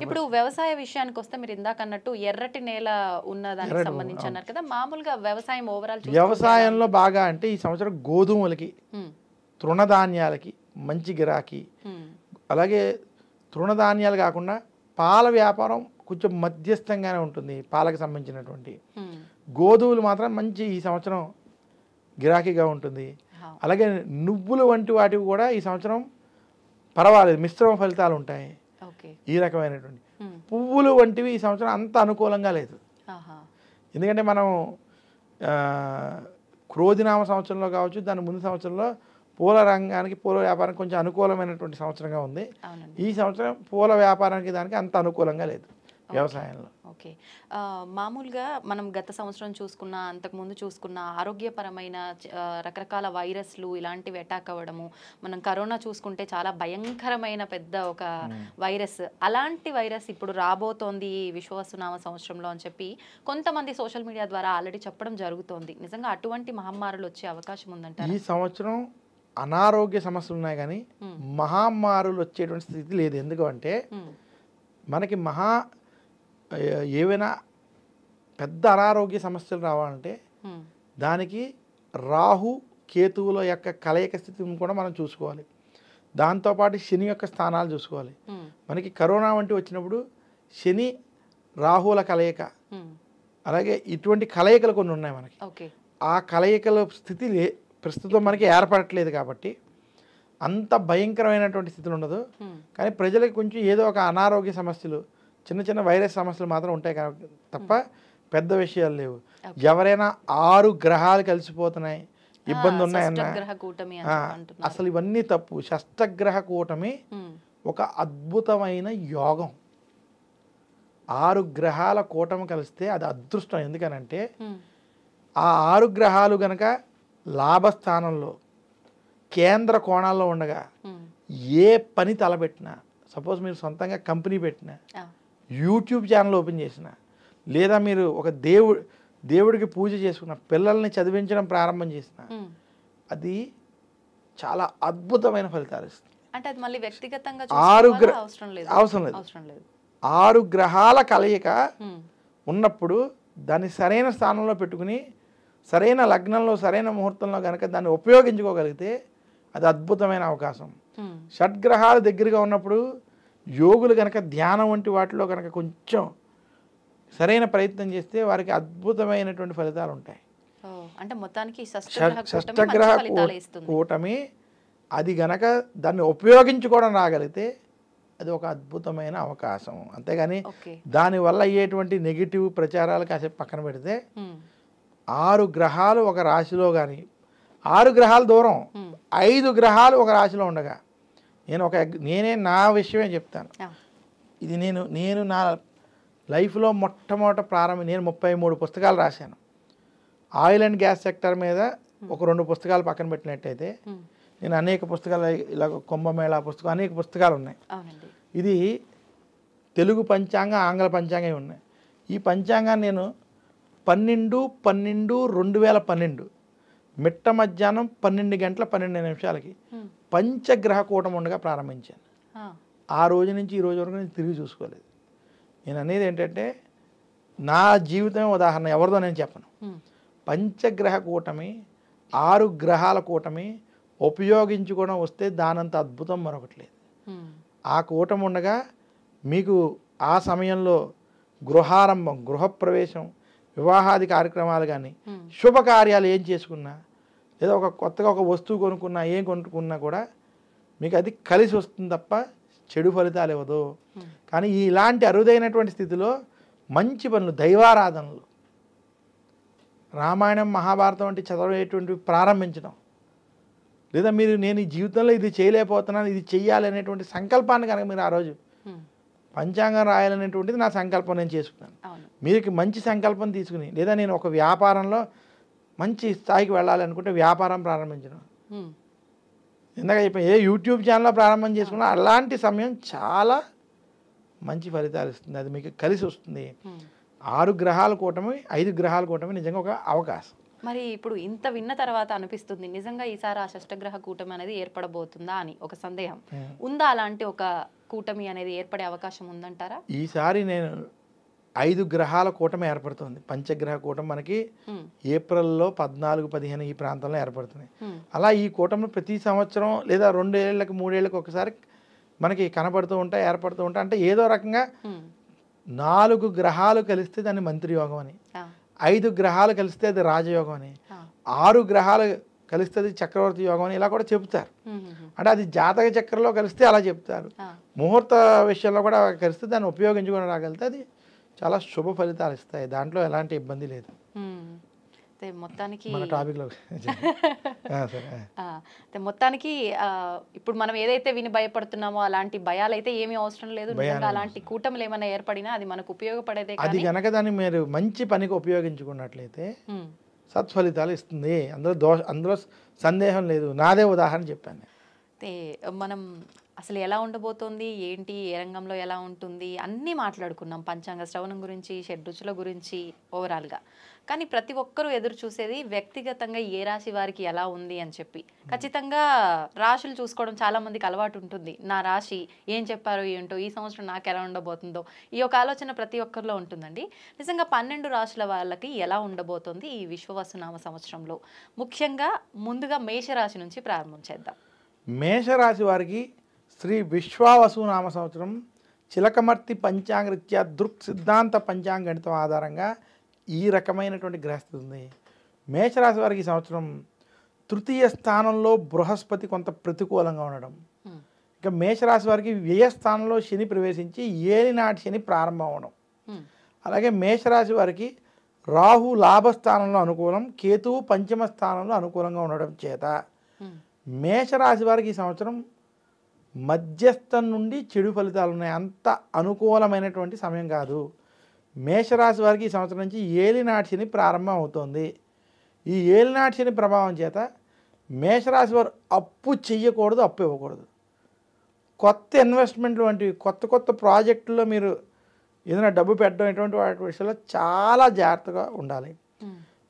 ఇప్పుడు వ్యవసాయ విషయానికి వస్తే మీరు ఇందాక అన్నట్టు ఎర్రటి నేల ఉన్నదానికి సంబంధించి అన్నారు కదా, మామూలుగా వ్యవసాయం ఓవరాల్ వ్యవసాయంలో బాగా అంటే ఈ సంవత్సరం గోధుమలకి, తృణధాన్యాలకి మంచి గిరాకీ. అలాగే తృణధాన్యాలు కాకుండా పాల వ్యాపారం కొంచెం మధ్యస్థంగానే ఉంటుంది, పాలకు సంబంధించినటువంటి. గోధుమలు మాత్రం మంచి ఈ సంవత్సరం గిరాకీగా ఉంటుంది. అలాగే నువ్వులు వంటి వాటివి కూడా ఈ సంవత్సరం పర్వాలేదు, మిశ్రమ ఫలితాలు ఉంటాయి. ఈ రకమైనటువంటి పువ్వులు వంటివి ఈ సంవత్సరం అంత అనుకూలంగా లేదు. ఎందుకంటే మనం క్రోధినామ సంవత్సరంలో కావచ్చు, దాని ముందు సంవత్సరంలో పూల రంగానికి, పూల వ్యాపారానికి కొంచెం అనుకూలమైనటువంటి సంవత్సరంగా ఉంది. ఈ సంవత్సరం పూల వ్యాపారానికి దానికి అంత అనుకూలంగా లేదు వ్యవసాయంలో. ఓకే. మామూలుగా మనం గత సంవత్సరం చూసుకున్న, అంతకుముందు చూసుకున్న ఆరోగ్యపరమైన రకరకాల వైరస్లు ఇలాంటివి అటాక్ అవ్వడము, మనం కరోనా చూసుకుంటే చాలా భయంకరమైన పెద్ద ఒక వైరస్, అలాంటి వైరస్ ఇప్పుడు రాబోతోంది విశ్వవసునామ సంవత్సరంలో అని చెప్పి కొంతమంది సోషల్ మీడియా ద్వారా ఆల్రెడీ చెప్పడం జరుగుతోంది. నిజంగా అటువంటి మహమ్మారులు వచ్చే అవకాశం ఉందంటారా? ఈ సంవత్సరం అనారోగ్య సమస్యలు ఉన్నాయి కానీ మహమ్మారులు వచ్చేటువంటి స్థితి లేదు. ఎందుకంటే మనకి ఏవైనా పెద్ద అనారోగ్య సమస్యలు రావాలంటే దానికి రాహు కేతువుల యొక్క కలయిక స్థితిని కూడా మనం చూసుకోవాలి. దాంతోపాటు శని యొక్క స్థానాలు చూసుకోవాలి. మనకి కరోనా వంటి వచ్చినప్పుడు శని రాహుల కలయిక, అలాగే ఇటువంటి కలయికలు కొన్ని ఉన్నాయి మనకి. ఆ కలయికల స్థితి ప్రస్తుతం మనకి ఏర్పడట్లేదు కాబట్టి అంత భయంకరమైనటువంటి స్థితులు ఉండదు. కానీ ప్రజలకు కొంచెం ఏదో ఒక అనారోగ్య సమస్యలు, చిన్న చిన్న వైరస్ సమస్యలు మాత్రం ఉంటాయి కాబట్టి తప్ప పెద్ద విషయాలు లేవు. ఎవరైనా 6 గ్రహాలు కలిసిపోతున్నాయి, ఇబ్బంది ఉన్నాయన్నా అసలు ఇవన్నీ తప్పు. షష్టగ్రహ కూటమి ఒక అద్భుతమైన యోగం. 6 గ్రహాల కూటమి కలిస్తే అది అదృష్టం. ఎందుకనంటే ఆ 6 గ్రహాలు గనక లాభస్థానంలో కేంద్ర కోణాల్లో ఉండగా ఏ పని తలపెట్టినా, సపోజ్ మీరు సొంతంగా కంపెనీ పెట్టినా, యూట్యూబ్ ఛానల్ ఓపెన్ చేసిన, లేదా మీరు ఒక దేవుడికి పూజ చేసుకున్న, పిల్లల్ని చదివించడం ప్రారంభం చేసిన, అది చాలా అద్భుతమైన ఫలితాలు ఇస్తుంది. అంటే అది మళ్ళీ వ్యక్తిగతంగా అవసరం లేదు. 6 గ్రహాల కలయిక ఉన్నప్పుడు దాన్ని సరైన స్థానంలో పెట్టుకుని సరైన లగ్నంలో సరైన ముహూర్తంలో కనుక దాన్ని ఉపయోగించుకోగలిగితే అది అద్భుతమైన అవకాశం. షడ్గ్రహాలు దగ్గరగా ఉన్నప్పుడు యోగులు కనుక ధ్యానం వంటి వాటిలో కనుక కొంచెం సరైన ప్రయత్నం చేస్తే వారికి అద్భుతమైనటువంటి ఫలితాలు ఉంటాయి. అంటే మొత్తానికి షష్టగ్రహ కూటమి అది గనక దాన్ని ఉపయోగించుకోవడం రాగలిగితే అది ఒక అద్భుతమైన అవకాశం. అంతేగాని దానివల్ల అయ్యేటువంటి నెగిటివ్ ప్రచారాలు కాసేపు పక్కన పెడితే 6 గ్రహాలు ఒక రాశిలో కానీ, 6 గ్రహాలు దూరం 5 గ్రహాలు ఒక రాశిలో ఉండగా నేనే నా విషయమే చెప్తాను. ఇది నేను నా లైఫ్లో మొట్టమొదట నేను 33 పుస్తకాలు రాశాను. ఆయిల్ అండ్ గ్యాస్ సెక్టర్ మీద ఒక 2 పుస్తకాలు పక్కన పెట్టినట్టయితే నేను అనేక పుస్తకాలు, ఇలా కుంభమేళా పుస్తకం, అనేక పుస్తకాలు ఉన్నాయి. ఇది తెలుగు పంచాంగం, ఆంగ్ల పంచాంగం ఉన్నాయి. ఈ పంచాంగాన్ని నేను 12/12/2012 మిట్ట మధ్యాహ్నం 12 గంటల 12 నిమిషాలకి పంచగ్రహ కూటమి ఉండగా ప్రారంభించాను. ఆ రోజు నుంచి ఈ రోజు వరకు నేను తిరిగి చూసుకోలేదు. నేను అనేది ఏంటంటే నా జీవితమే ఉదాహరణ, ఎవరిదో నేను చెప్పను. పంచగ్రహ కూటమి, 6 గ్రహాల కూటమి ఉపయోగించుకోవడం వస్తే దానంత అద్భుతం మరొకటి లేదు. ఆ కూటమి ఉండగా మీకు ఆ సమయంలో గృహారంభం, గృహప్రవేశం, వివాహాది కార్యక్రమాలు కానీ, శుభకార్యాలు ఏం చేసుకున్నా, లేదా కొత్తగా ఒక వస్తువు కొనుక్కున్నా, ఏం కొనుక్కున్నా కూడా మీకు అది కలిసి వస్తుంది తప్ప చెడు ఫలితాలు ఇవ్వదు. కానీ ఇలాంటి అరుదైనటువంటి స్థితిలో మంచి పనులు, దైవారాధనలు, రామాయణం మహాభారతం వంటి చదవేటువంటివి ప్రారంభించడం, లేదా నేను ఈ జీవితంలో ఇది చేయలేకపోతున్నాను, ఇది చెయ్యాలి అనేటువంటి సంకల్పాన్ని కనుక మీరు ఆ రోజు పంచాంగం రాయాలనేటువంటిది నా సంకల్పం, నేను చేసుకున్నాను. మీకు మంచి సంకల్పం తీసుకుని, లేదా నేను ఒక వ్యాపారంలో మంచి స్థాయికి వెళ్ళాలి అనుకుంటే వ్యాపారం ప్రారంభించడం, ఇందాక చెప్పిన ఏ యూట్యూబ్ ఛానల్లో ప్రారంభం చేసుకున్నా అలాంటి సమయం చాలా మంచి ఫలితాలు ఇస్తుంది. అది మీకు కలిసి వస్తుంది. 6 గ్రహాల కూటమి, 5 గ్రహాల కూటమి నిజంగా ఒక అవకాశం. మరి ఇప్పుడు ఇంత విన్న తర్వాత అనిపిస్తుంది నిజంగా ఈసారి ఆ షష్టగ్రహ కూటమి అనేది ఏర్పడబోతుందా అని ఒక సందేహం ఉందా? అలాంటి ఒక కూటమి అనేది ఏర్పడే అవకాశం ఉందంటారా? ఈసారి నేను 5 గ్రహాల కూటమి ఏర్పడుతుంది. పంచగ్రహ కూటమి మనకి ఏప్రిల్లో 14-15 ఈ ప్రాంతంలో ఏర్పడుతుంది. అలా ఈ కూటమి ప్రతి సంవత్సరం లేదా 2 ఏళ్ళకి 3 ఏళ్ళకి ఒకసారి మనకి కనపడుతూ ఉంటాయి, ఏర్పడుతూ ఉంటాయి. అంటే ఏదో రకంగా 4 గ్రహాలు కలిస్తే దాన్ని మంత్రి యోగం అని, 5 గ్రహాలు కలిస్తే అది రాజయోగం అని, 6 గ్రహాలు కలిస్తే అది చక్రవర్తి యోగం అని ఇలా కూడా చెప్తారు. అంటే అది జాతక చక్రంలో కలిస్తే అలా చెప్తారు. ముహూర్త విషయంలో కూడా కలిస్తే దాన్ని ఉపయోగించుకొని రాగలిగితే అది చాలా శుభ ఫలితాలు ఇస్తాయి. దాంట్లో ఎలాంటి ఇబ్బంది లేదు. మొత్తానికి మన టాపిక్లో మొత్తానికి ఇప్పుడు మనం ఏదైతే విని భయపడుతున్నామో అలాంటి భయాలు అయితే ఏమీ అవసరం లేదు. అలాంటి కూటములు ఏమైనా ఏర్పడినా అది మనకు ఉపయోగపడేదే. అది కనుక దాన్ని మీరు మంచి పనికి ఉపయోగించుకున్నట్లయితే సత్ఫలితాలు ఇస్తుంది. అందులో సందేహం లేదు. నాదే ఉదాహరణ చెప్పాను. మనం అసలు ఎలా ఉండబోతోంది, ఏంటి, ఏ రంగంలో ఎలా ఉంటుంది అన్నీ మాట్లాడుకున్నాం. పంచాంగ శ్రవణం గురించి, షడ్రుచుల గురించి ఓవరాల్గా. కానీ ప్రతి ఒక్కరూ ఎదురు చూసేది వ్యక్తిగతంగా ఏ రాశి వారికి ఎలా ఉంది అని చెప్పి. ఖచ్చితంగా రాశులు చూసుకోవడం చాలా మందికి అలవాటు ఉంటుంది. నా రాశి ఏం చెప్పారో ఏంటో, ఈ సంవత్సరం నాకు ఎలా ఉండబోతుందో, ఈ యొక్క ఆలోచన ప్రతి ఒక్కరిలో ఉంటుందండి. నిజంగా 12 రాశుల వాళ్ళకి ఎలా ఉండబోతుంది ఈ విశ్వవసునామ సంవత్సరంలో? ముఖ్యంగా ముందుగా మేషరాశి నుంచి ప్రారంభం చేద్దాం. మేషరాశి వారికి శ్రీ విశ్వావసునామ సంవత్సరం చిలకమర్తి పంచాంగరీత్యా దృక్ సిద్ధాంత పంచాంగణితం ఆధారంగా ఈ రకమైనటువంటి గ్రహస్థితి ఉంది. మేషరాశి వారికి ఈ సంవత్సరం తృతీయ స్థానంలో బృహస్పతి కొంత ప్రతికూలంగా ఉండడం, ఇక మేషరాశి వారికి వ్యయస్థానంలో శని ప్రవేశించి ఏలినాటి శని ప్రారంభం అవడం, అలాగే మేషరాశి వారికి రాహు లాభస్థానంలో అనుకూలం, కేతువు పంచమ స్థానంలో అనుకూలంగా ఉండడం చేత మేషరాశి వారికి ఈ సంవత్సరం మధ్యస్థం నుండి చెడు ఫలితాలు ఉన్నాయి. అంత అనుకూలమైనటువంటి సమయం కాదు. మేషరాశి వారికి ఈ సంవత్సరం నుంచి ఏలినాటి శని ప్రారంభం అవుతుంది. ఈ ఏలినాటి శని ప్రభావం చేత మేషరాశి వారు అప్పు చెయ్యకూడదు, అప్పు ఇవ్వకూడదు. కొత్త ఇన్వెస్ట్మెంట్లు వంటివి, కొత్త ప్రాజెక్టుల్లో మీరు ఏదైనా డబ్బు పెట్టడం ఇటువంటి వాటి విషయంలో చాలా జాగ్రత్తగా ఉండాలి.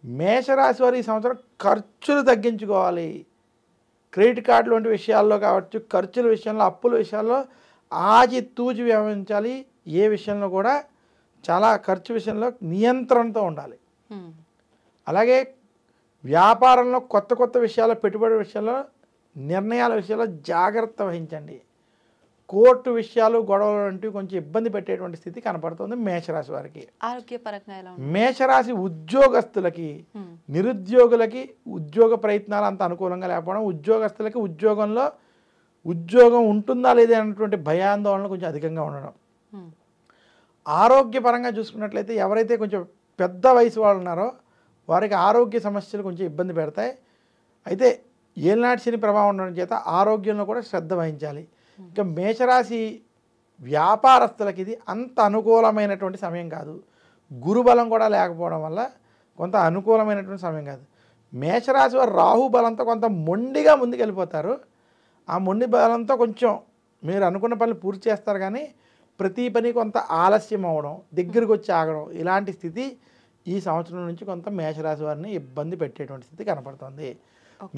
మేషరాశి వారు ఈ సంవత్సరం ఖర్చులు తగ్గించుకోవాలి. క్రెడిట్ కార్డులు వంటి విషయాల్లో కావచ్చు, ఖర్చుల విషయంలో, అప్పుల విషయాల్లో ఆచితూచి వ్యవహరించాలి. ఏ విషయంలో కూడా చాలా ఖర్చు విషయంలో నియంత్రణతో ఉండాలి. అలాగే వ్యాపారంలో కొత్త విషయాల్లో, పెట్టుబడి విషయాల్లో, నిర్ణయాల విషయాల్లో జాగ్రత్త వహించండి. కోర్టు విషయాలు, గొడవలు వంటివి కొంచెం ఇబ్బంది పెట్టేటువంటి స్థితి కనపడుతుంది మేషరాశి వారికి. ఆరోగ్యపరంగా ఎలా ఉంది? మేషరాశి ఉద్యోగస్తులకి, నిరుద్యోగులకి ఉద్యోగ ప్రయత్నాలు అంత అనుకూలంగా లేకపోవడం, ఉద్యోగస్తులకి ఉద్యోగం ఉంటుందా లేదా అన్నటువంటి భయాందోళన కొంచెం అధికంగా ఉండడం. ఆరోగ్యపరంగా చూసుకున్నట్లయితే ఎవరైతే కొంచెం పెద్ద వయసు వాళ్ళు ఉన్నారో వారికి ఆరోగ్య సమస్యలు కొంచెం ఇబ్బంది పెడతాయి. అయితే ఏలినాటి శని ప్రభావం ఉండడం చేత ఆరోగ్యంలో కూడా శ్రద్ధ వహించాలి. ఇంకా మేషరాశి వ్యాపారస్తులకి ఇది అంత అనుకూలమైనటువంటి సమయం కాదు. గురుబలం కూడా లేకపోవడం వల్ల కొంత అనుకూలమైనటువంటి సమయం కాదు. మేషరాశి వారు రాహు బలంతో కొంత మొండిగా ముందుకెళ్ళిపోతారు. ఆ మొండి బలంతో కొంచెం మీరు అనుకున్న పనులు పూర్తి చేస్తారు, కానీ ప్రతి పని కొంత ఆలస్యం అవ్వడం, దగ్గరికి వచ్చి ఆగడం, ఇలాంటి స్థితి ఈ సంవత్సరం నుంచి కొంత మేషరాశి వారిని ఇబ్బంది పెట్టేటువంటి స్థితి కనపడుతుంది.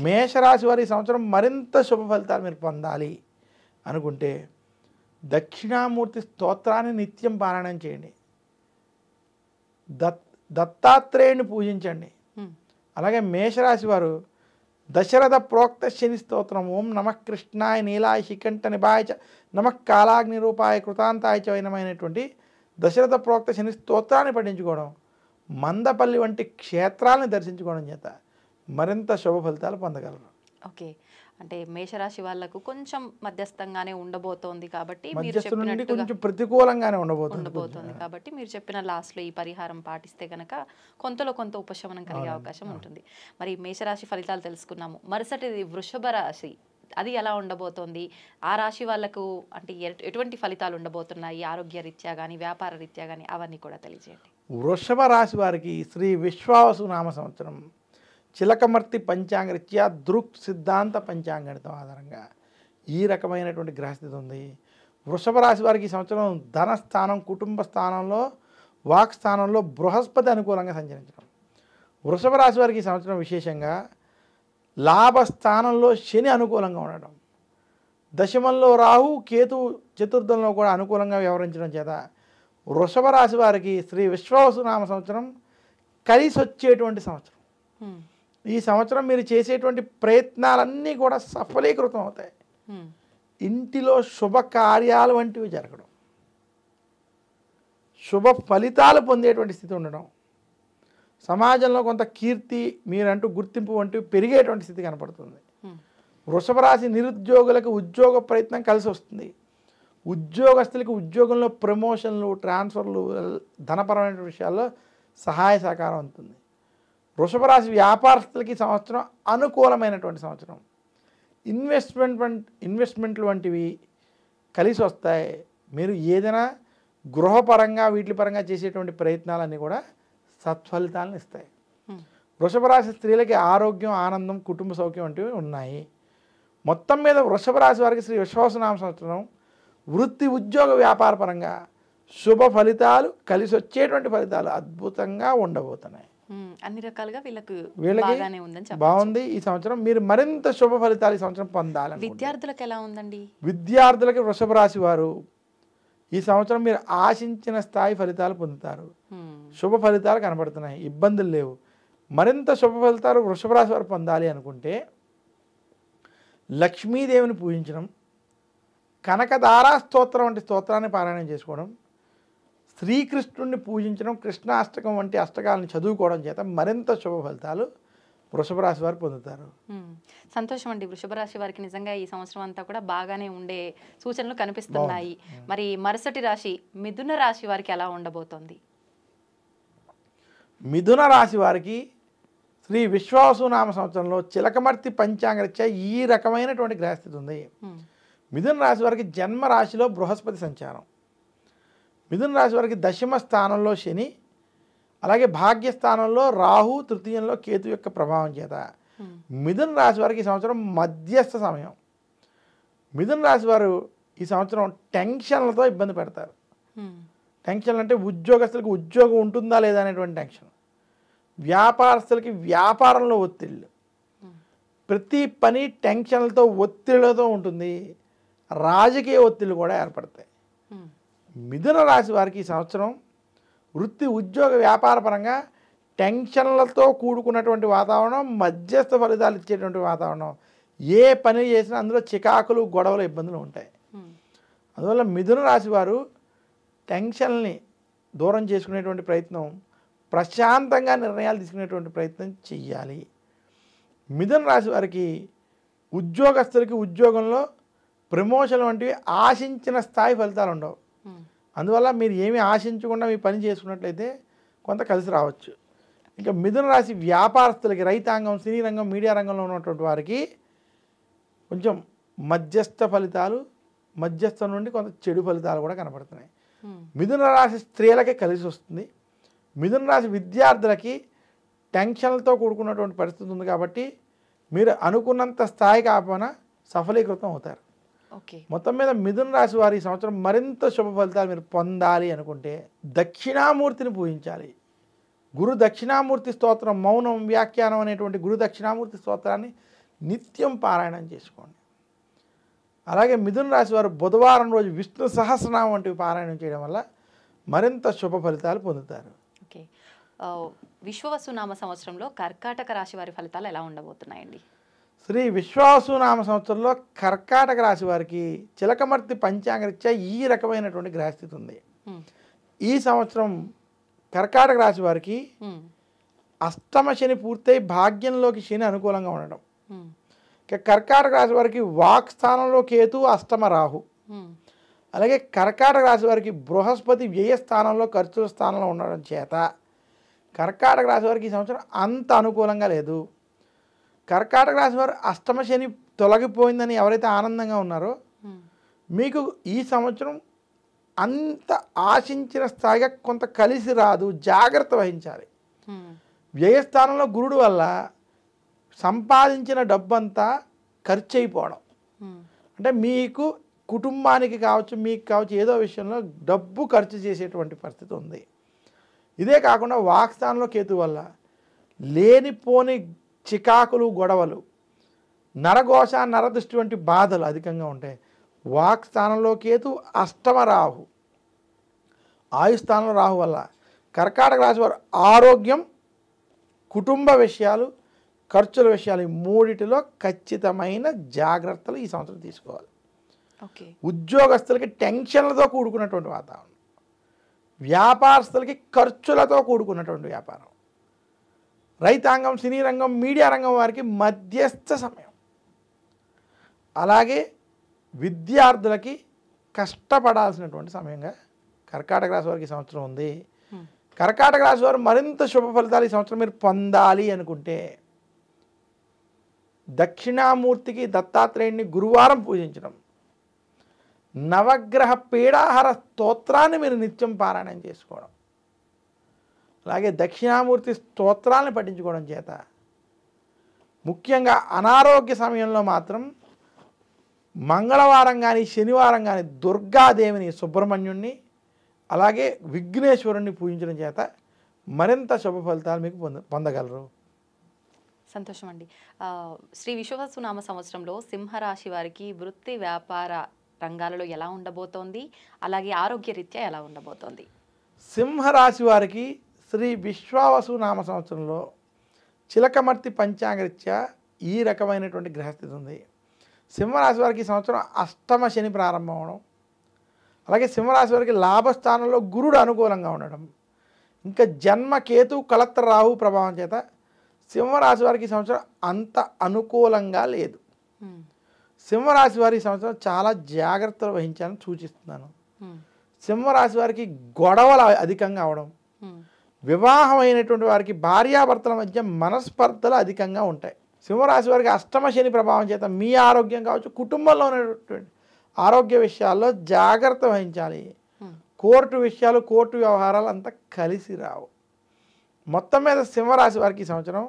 మేషరాశి వారి ఈ సంవత్సరం మరింత శుభ ఫలితాలు మీరు పొందాలి అనుకుంటే దక్షిణామూర్తి స్తోత్రాన్ని నిత్యం పారాయణం చేయండి. దత్తాత్రేయుని పూజించండి. అలాగే మేషరాశి వారు దశరథ ప్రోక్త శని స్తోత్రం ఓం నమః కృష్ణాయ నీలాయ శికంఠ నిభాయ చ నమః కాలాగ్ని రూపాయ కృతాంతాయ చ వైనమైనటువంటి దశరథ ప్రోక్త శని స్తోత్రాన్ని పఠించుకోవడం, మందపల్లి వంటి క్షేత్రాలను దర్శించుకోవడం చేత మరింత శుభ ఫలితాలు పొందగలరు. ఓకే, అంటే మేషరాశి వాళ్ళకు కొంచెం మధ్యస్థంగానే ఉండబోతోంది కాబట్టి మీరు మధ్యస్థ నుండి చెప్పినట్టుగా కొంచెం ప్రతికూలంగానే ఉండబోతుంది కాబట్టి మీరు చెప్పిన లాస్ట్లో ఈ పరిహారం పాటిస్తే గనక కొంతలో కొంత ఉపశమనం కలిగే అవకాశం ఉంటుంది. మరి మేషరాశి ఫలితాలు తెలుసుకున్నాము. మరుసటిది వృషభ రాశి, అది ఎలా ఉండబోతోంది? ఆ రాశి వాళ్ళకు అంటే ఎటువంటి ఫలితాలు ఉండబోతున్నాయి, ఆరోగ్య రీత్యా కానీ వ్యాపార రీత్యా కానీ, అవన్నీ కూడా తెలియజేయండి. వృషభ రాశి వారికి శ్రీ విశ్వావసు నామ సంవత్సరం చిలకమర్తి పంచాంగరీత్యా దృక్ సిద్ధాంత పంచాంగణితం ఆధారంగా ఈ రకమైనటువంటి గ్రహస్థితి ఉంది. వృషభ రాశి వారికి ఈ సంవత్సరం ధనస్థానం, కుటుంబ స్థానంలో, వాక్ స్థానంలో బృహస్పతి అనుకూలంగా సంచరించడం. వృషభ రాశి వారికి ఈ సంవత్సరం విశేషంగా లాభస్థానంలో శని అనుకూలంగా ఉండడం, దశమంలో రాహు, కేతు చతుర్థంలో కూడా అనుకూలంగా వ్యవహరించడం చేత వృషభ రాశి వారికి శ్రీ విశ్వావసు నామ సంవత్సరం కలిసి వచ్చేటువంటి సంవత్సరం. ఈ సంవత్సరం మీరు చేసేటువంటి ప్రయత్నాలన్నీ కూడా సఫలీకృతం అవుతాయి. ఇంటిలో శుభకార్యాలు వంటివి జరగడం, శుభ ఫలితాలు పొందేటువంటి స్థితి ఉండడం, సమాజంలో కొంత కీర్తి, మీరంటూ గుర్తింపు వంటివి పెరిగేటువంటి స్థితి కనపడుతుంది. వృషభ రాశి నిరుద్యోగులకు ఉద్యోగ ప్రయత్నం కలిసి వస్తుంది. ఉద్యోగస్తులకి ఉద్యోగంలో ప్రమోషన్లు, ట్రాన్స్ఫర్లు, ధనపరమైన విషయాల్లో సహాయ సహకారం ఉంటుంది. వృషభ రాశి వ్యాపారస్తులకి సంవత్సరం అనుకూలమైనటువంటి సంవత్సరం. ఇన్వెస్ట్మెంట్లు వంటివి కలిసి వస్తాయి. మీరు ఏదైనా గృహపరంగా వీటి పరంగా చేసేటువంటి ప్రయత్నాలన్నీ కూడా సత్ఫలితాలను ఇస్తాయి. వృషభ రాశి స్త్రీలకి ఆరోగ్యం, ఆనందం, కుటుంబ సౌఖ్యం వంటివి ఉన్నాయి. మొత్తం మీద వృషభ రాశి వారికి శ్రీ విశ్వావసునామ సంవత్సరం వృత్తి, ఉద్యోగ, వ్యాపార పరంగా శుభ ఫలితాలు, కలిసి వచ్చేటువంటి ఫలితాలు అద్భుతంగా ఉండబోతున్నాయి. అన్ని రకాలుగా వీళ్ళకి బాగుంది. ఈ సంవత్సరం మీరు మరింత శుభ ఫలితాలు ఈ సంవత్సరం పొందాలి. విద్యార్థులకు ఎలా ఉందండి? విద్యార్థులకి వృషభ రాశి వారు ఈ సంవత్సరం మీరు ఆశించిన స్థాయి ఫలితాలు పొందుతారు. శుభ ఫలితాలు కనబడుతున్నాయి, ఇబ్బందులు లేవు. మరింత శుభ ఫలితాలు వృషభ రాశి వారు పొందాలి అనుకుంటే లక్ష్మీదేవిని పూజించడం, కనకదారా స్తోత్రం వంటి స్తోత్రాన్ని పారాయణం చేసుకోవడం, శ్రీకృష్ణుడిని పూజించడం, కృష్ణాష్టకం వంటి అష్టకాలను చదువుకోవడం చేత మరింత శుభ ఫలితాలు వృషభ రాశి వారు పొందుతారు. సంతోషం అండి. వృషభ రాశి వారికి నిజంగా ఈ సంవత్సరం అంతా కూడా బాగానే ఉండే సూచనలు కనిపిస్తున్నాయి. మరి మరుసటి రాశి మిథున రాశి వారికి ఎలా ఉండబోతోంది? మిథున రాశి వారికి శ్రీ విశ్వావసు నామ సంవత్సరంలో చిలకమర్తి పంచాంగరీత్యా ఈ రకమైనటువంటి గ్రహస్థితి ఉంది. మిథున రాశి వారికి జన్మ రాశిలో బృహస్పతి సంచారం. మిథున రాశి వారికి దశమ స్థానంలో శని, అలాగే భాగ్యస్థానంలో రాహు, తృతీయంలో కేతు యొక్క ప్రభావం చేత మిథున రాశి వారికి ఈ సంవత్సరం మధ్యస్థ సమయం. మిథున రాశి వారు ఈ సంవత్సరం టెన్షన్లతో ఇబ్బంది పెడతారు. టెన్షన్లు అంటే ఉద్యోగస్తులకి ఉద్యోగం ఉంటుందా లేదా అనేటువంటి టెన్షన్, వ్యాపారస్తులకి వ్యాపారంలో ఒత్తిళ్ళు, ప్రతి పని టెన్షన్లతో, ఒత్తిళ్లతో ఉంటుంది. రాజకీయ ఒత్తిళ్ళు కూడా ఏర్పడతాయి. మిథున రాశి వారికి ఈ సంవత్సరం వృత్తి, ఉద్యోగ, వ్యాపార పరంగా టెన్షన్లతో కూడుకున్నటువంటి వాతావరణం, మధ్యస్థ ఫలితాలు ఇచ్చేటువంటి వాతావరణం. ఏ పని చేసినా అందులో చికాకులు, గొడవలు, ఇబ్బందులు ఉంటాయి. అందువల్ల మిథున రాశి వారు టెన్షన్ని దూరం చేసుకునేటువంటి ప్రయత్నం, ప్రశాంతంగా నిర్ణయాలు తీసుకునేటువంటి ప్రయత్నం చెయ్యాలి. మిథున రాశి వారికి ఉద్యోగస్తులకి ఉద్యోగంలో ప్రమోషన్ వంటివి ఆశించిన స్థాయి ఫలితాలు ఉండవు. అందువల్ల మీరు ఏమీ ఆశించకుండా మీ పని చేసుకున్నట్లయితే కొంత కలిసి రావచ్చు. ఇంకా మిథున రాశి వ్యాపారస్తులకి, రైతాంగం, సినీ రంగం, మీడియా రంగంలో ఉన్నటువంటి వారికి కొంచెం మధ్యస్థ ఫలితాలు, మధ్యస్థం నుండి కొంత చెడు ఫలితాలు కూడా కనబడుతున్నాయి. ఉమ్, మిథున రాశి స్త్రీలకే కలిసి వస్తుంది. మిథున రాశి విద్యార్థులకి టెన్షన్లతో కూడుకున్నటువంటి పరిస్థితి ఉంది కాబట్టి మీరు అనుకున్నంత స్థాయి కాకపోయినా సఫలీకృతం అవుతారు. ఓకే. మొత్తం మీద మిథున రాశి వారి ఈ సంవత్సరం మరింత శుభ ఫలితాలు మీరు పొందాలి అనుకుంటే దక్షిణామూర్తిని పూజించాలి. గురు దక్షిణామూర్తి స్తోత్రం, మౌనం వ్యాఖ్యానం అనేటువంటి గురు దక్షిణామూర్తి స్తోత్రాన్ని నిత్యం పారాయణం చేసుకోండి. అలాగే మిథున రాశి వారు బుధవారం రోజు విష్ణు సహస్రనామం వంటివి పారాయణం చేయడం వల్ల మరింత శుభ ఫలితాలు పొందుతారు. ఓకే. విశ్వవసునామ సంవత్సరంలో కర్కాటక రాశి వారి ఫలితాలు ఎలా ఉండబోతున్నాయండి? శ్రీ విశ్వావసునామ సంవత్సరంలో కర్కాటక రాశి వారికి చిలకమర్తి పంచాంగరీత్యా ఈ రకమైనటువంటి గ్రహస్థితి ఉంది. ఉమ్, ఈ సంవత్సరం కర్కాటక రాశి వారికి ఉమ్, అష్టమ శని పూర్తయి భాగ్యంలోకి శని అనుకూలంగా ఉండడం. ఉమ్, ఇక కర్కాటక రాశి వారికి వాక్ స్థానంలో కేతు, అష్టమ రాహు. ఉమ్, అలాగే కర్కాటక రాశి వారికి బృహస్పతి వ్యయ స్థానంలో, ఖర్చుల స్థానంలో ఉండడం చేత కర్కాటక రాశి వారికి ఈ సంవత్సరం అంత అనుకూలంగా లేదు. కర్కాటక రాశి వారు అష్టమ శని తొలగిపోయిందని ఎవరైతే ఆనందంగా ఉన్నారో ఉమ్, మీకు ఈ సంవత్సరం అంత ఆశించిన స్థాయిగా కొంత కలిసి రాదు, జాగ్రత్త వహించాలి. ఉమ్, వ్యయస్థానంలో గురుడు వల్ల సంపాదించిన డబ్బంతా ఖర్చు అయిపోవడం, ఉమ్, అంటే మీకు కుటుంబానికి కావచ్చు, మీకు కావచ్చు, ఏదో విషయంలో డబ్బు ఖర్చు చేసేటువంటి పరిస్థితి ఉంది. ఇదే కాకుండా వాక్స్థానంలో కేతు వల్ల లేనిపోని చికాకులు, గొడవలు, నరఘోష, నరదృష్టి వంటి బాధలు అధికంగా ఉంటాయి. వాక్స్థానంలో కేతు, అష్టమ రాహు, ఆయుస్థానంలో రాహు వల్ల కర్కాటక రాశి వారు ఆరోగ్యం, కుటుంబ విషయాలు, ఖర్చుల విషయాలు ఈ మూడిటిలో ఖచ్చితమైన జాగ్రత్తలు ఈ సంవత్సరం తీసుకోవాలి. ఓకే. ఉద్యోగస్తులకి టెన్షన్లతో కూడుకున్నటువంటి వాతావరణం, వ్యాపారస్తులకి ఖర్చులతో కూడుకున్నటువంటి వ్యాపారం, రైతాంగం, సినీ రంగం, మీడియా రంగం వారికి మధ్యస్థ సమయం, అలాగే విద్యార్థులకి కష్టపడాల్సినటువంటి సమయంగా కర్కాటక రాశి వారికి ఈ సంవత్సరం ఉంది. ఉమ్, కర్కాటక రాశి వారు మరింత శుభ ఫలితాలు ఈ సంవత్సరం మీరు పొందాలి అనుకుంటే దక్షిణామూర్తికి దత్తాత్రేయుడిని గురువారం పూజించడం, నవగ్రహ పీడాహార స్తోత్రాన్ని మీరు నిత్యం పారాయణం చేసుకోవడం, అలాగే దక్షిణామూర్తి స్తోత్రాలను పఠించుకోవడం చేత ముఖ్యంగా అనారోగ్య సమయంలో మాత్రం మంగళవారం కానీ శనివారం కానీ దుర్గాదేవిని, సుబ్రహ్మణ్యుణ్ణి, అలాగే విఘ్నేశ్వరుణ్ణి పూజించడం చేత మరింత శుభ ఫలితాలు మీకు పొందగలరు. సంతోషం అండి. శ్రీ విశ్వవసునామ సంవత్సరంలో సింహరాశి వారికి వృత్తి వ్యాపార రంగాలలో ఎలా ఉండబోతోంది, అలాగే ఆరోగ్య రీత్యా ఎలా ఉండబోతోంది? సింహరాశి వారికి శ్రీ విశ్వావసునామ సంవత్సరంలో చిలకమర్తి పంచాంగరీత్యా ఈ రకమైనటువంటి గ్రహస్థితి ఉంది. సింహరాశి వారికి ఈ సంవత్సరం అష్టమ శని ప్రారంభం అవడం, అలాగే సింహరాశి వారికి లాభస్థానంలో గురుడు అనుకూలంగా ఉండడం, ఇంకా జన్మ కేతు, కలత్ర రాహు ప్రభావం చేత సింహరాశి వారికి ఈ సంవత్సరం అంత అనుకూలంగా లేదు. ఉమ్, సింహరాశి వారి ఈ సంవత్సరం చాలా జాగ్రత్తలు వహించాలని సూచిస్తున్నాను. ఉమ్, సింహరాశి వారికి గొడవలు అధికంగా అవడం, ఉమ్, వివాహమైనటువంటి వారికి భార్యాభర్తల మధ్య మనస్పర్ధలు అధికంగా ఉంటాయి. సింహరాశి వారికి అష్టమ శని ప్రభావం చేత మీ ఆరోగ్యం కావచ్చు, కుటుంబంలో ఉన్నటువంటి ఆరోగ్య విషయాల్లో జాగ్రత్త వహించాలి. ఉమ్, కోర్టు విషయాలు, కోర్టు వ్యవహారాలు అంతా కలిసి రావు. మొత్తం మీద సింహరాశి వారికి ఈ సంవత్సరం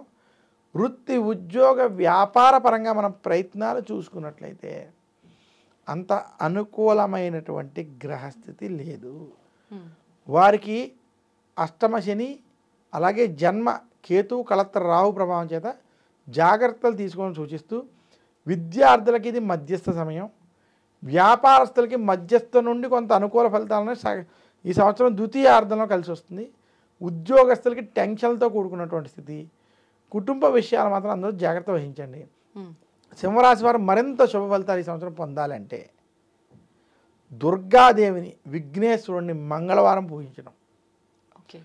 వృత్తి, ఉద్యోగ, వ్యాపార పరంగా మనం ప్రయత్నాలు చూసుకున్నట్లయితే అంత అనుకూలమైనటువంటి గ్రహస్థితి లేదు. ఉమ్, వారికి అష్టమ శని, అలాగే జన్మ కేతు, కలత్ర రాహు ప్రభావం చేత జాగ్రత్తలు తీసుకోవాలని సూచిస్తూ, విద్యార్థులకి ఇది మధ్యస్థ సమయం, వ్యాపారస్తులకి మధ్యస్థ నుండి కొంత అనుకూల ఫలితాలను ఈ సంవత్సరం ద్వితీయార్థంలో కలిసి వస్తుంది. ఉద్యోగస్తులకి టెన్షన్లతో కూడుకున్నటువంటి స్థితి, కుటుంబ విషయాలు మాత్రం అందరూ జాగ్రత్త వహించండి. ఉమ్, సింహరాశి వారు మరింత శుభ ఫలితాలు ఈ సంవత్సరం పొందాలంటే దుర్గాదేవిని, విఘ్నేశ్వరుణ్ణి మంగళవారం పూజించడం, ఓకే.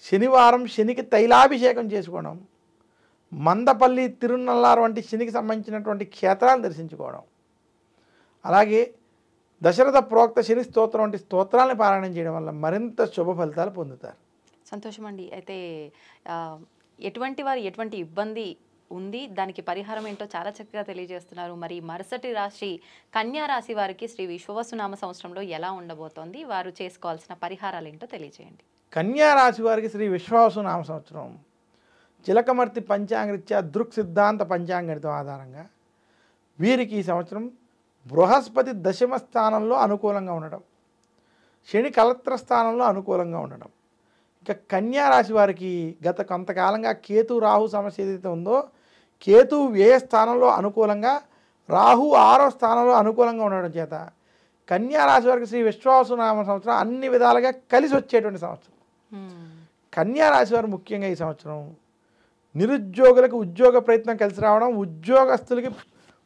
శనివారం శనికి తైలాభిషేకం చేసుకోవడం, మందపల్లి, తిరునల్లారు వంటి శనికి సంబంధించినటువంటి క్షేత్రాలు దర్శించుకోవడం, అలాగే దశరథ ప్రోక్త శని స్తోత్రం వంటి స్తోత్రాలను పారాయణం చేయడం వల్ల మరింత శుభ ఫలితాలు పొందుతారు. సంతోషం అండి. అయితే ఎటువంటి వారు ఎటువంటి ఇబ్బంది ఉంది, దానికి పరిహారం ఏంటో చాలా చక్కగా తెలియజేస్తున్నారు. మరి మరుసటి రాశి కన్యా రాశి వారికి శ్రీ విశ్వవసునామ సంవత్సరంలో ఎలా ఉండబోతోంది, వారు చేసుకోవాల్సిన పరిహారాలు ఏంటో తెలియజేయండి. కన్యా రాశి వారికి శ్రీ విశ్వావసునామ సంవత్సరం చిలకమర్తి పంచాంగరీత్యా దృక్ సిద్ధాంత పంచాంగణితం ఆధారంగా వీరికి ఈ సంవత్సరం బృహస్పతి దశమ స్థానంలో అనుకూలంగా ఉండడం, శని కలత్ర స్థానంలో అనుకూలంగా ఉండడం, ఇక కన్యా రాశి వారికి గత కొంతకాలంగా కేతు రాహు సమస్య ఏదైతే ఉందో కేతు వ్యయ స్థానంలో అనుకూలంగా, రాహు 6వ స్థానంలో అనుకూలంగా ఉండడం చేత కన్యా రాశి వారికి శ్రీ విశ్వావసునామ సంవత్సరం అన్ని విధాలుగా కలిసి వచ్చేటువంటి సంవత్సరం. కన్యా రాశి వారు ముఖ్యంగా ఈ సంవత్సరం నిరుద్యోగులకు ఉద్యోగ ప్రయత్నం కలిసి రావడం, ఉద్యోగస్తులకి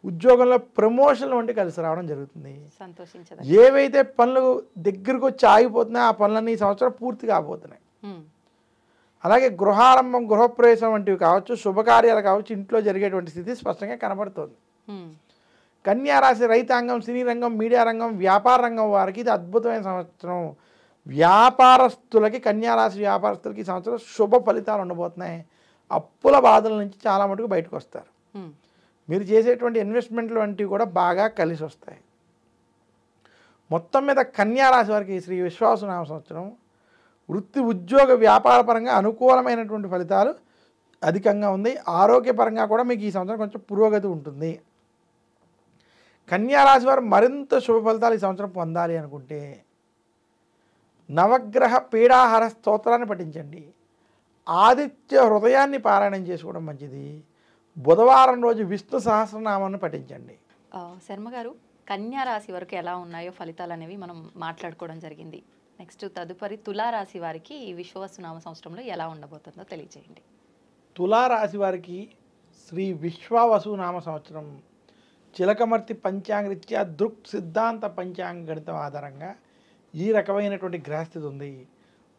ఉద్యోగంలో ప్రమోషన్లు వంటి కలిసి రావడం జరుగుతుంది. సంతోషించదు. ఏవైతే పనులు దగ్గరకు వచ్చి ఆగిపోతున్నాయో ఆ పనులన్నీ ఈ సంవత్సరం పూర్తి కాబోతున్నాయి. అలాగే గృహారంభం, గృహప్రవేశం వంటివి కావచ్చు, శుభకార్యాలు కావచ్చు, ఇంట్లో జరిగేటువంటి స్థితి స్పష్టంగా కనబడుతుంది. కన్యా రాశి రైతాంగం, సినీ రంగం, మీడియా రంగం, వ్యాపార రంగం వారికి ఇది అద్భుతమైన సంవత్సరం. వ్యాపారస్తులకి, కన్యా రాశి వ్యాపారస్తులకి ఈ సంవత్సరం శుభ ఫలితాలు ఉండబోతున్నాయి. అప్పుల బాధల నుంచి చాలా మటుకు బయటకు వస్తారు. మీరు చేసేటువంటి ఇన్వెస్ట్మెంట్లు వంటివి కూడా బాగా కలిసి వస్తాయి. మొత్తం మీద కన్యా రాశి వారికి శ్రీ విశ్వావసునామ సంవత్సరం వృత్తి, ఉద్యోగ, వ్యాపార పరంగా అనుకూలమైనటువంటి ఫలితాలు అధికంగా ఉంది. ఆరోగ్యపరంగా కూడా మీకు ఈ సంవత్సరం కొంచెం పురోగతి ఉంటుంది. కన్యా రాశి వారు మరింత శుభ ఫలితాలు ఈ సంవత్సరం పొందాలి అనుకుంటే నవగ్రహ పీడాహార స్తోత్రాన్ని పఠించండి. ఆదిత్య హృదయాన్ని పారాయణం చేసుకోవడం మంచిది. బుధవారం రోజు విష్ణు సహస్రనామాన్ని పఠించండి. శర్మ గారు, కన్యా రాశి వరకు ఎలా ఉన్నాయో ఫలితాలు అనేవి మనం మాట్లాడుకోవడం జరిగింది. నెక్స్ట్ తదుపరి తులారాశి వారికి ఈ విశ్వవసునామ సంవత్సరంలో ఎలా ఉండబోతుందో తెలియజేయండి. తులారాశి వారికి శ్రీ విశ్వవసునామ సంవత్సరం చిలకమర్తి పంచాంగరీత్యా దృక్ సిద్ధాంత పంచాంగణితం ఆధారంగా ఈ రకమైనటువంటి గ్రహస్థితి ఉంది.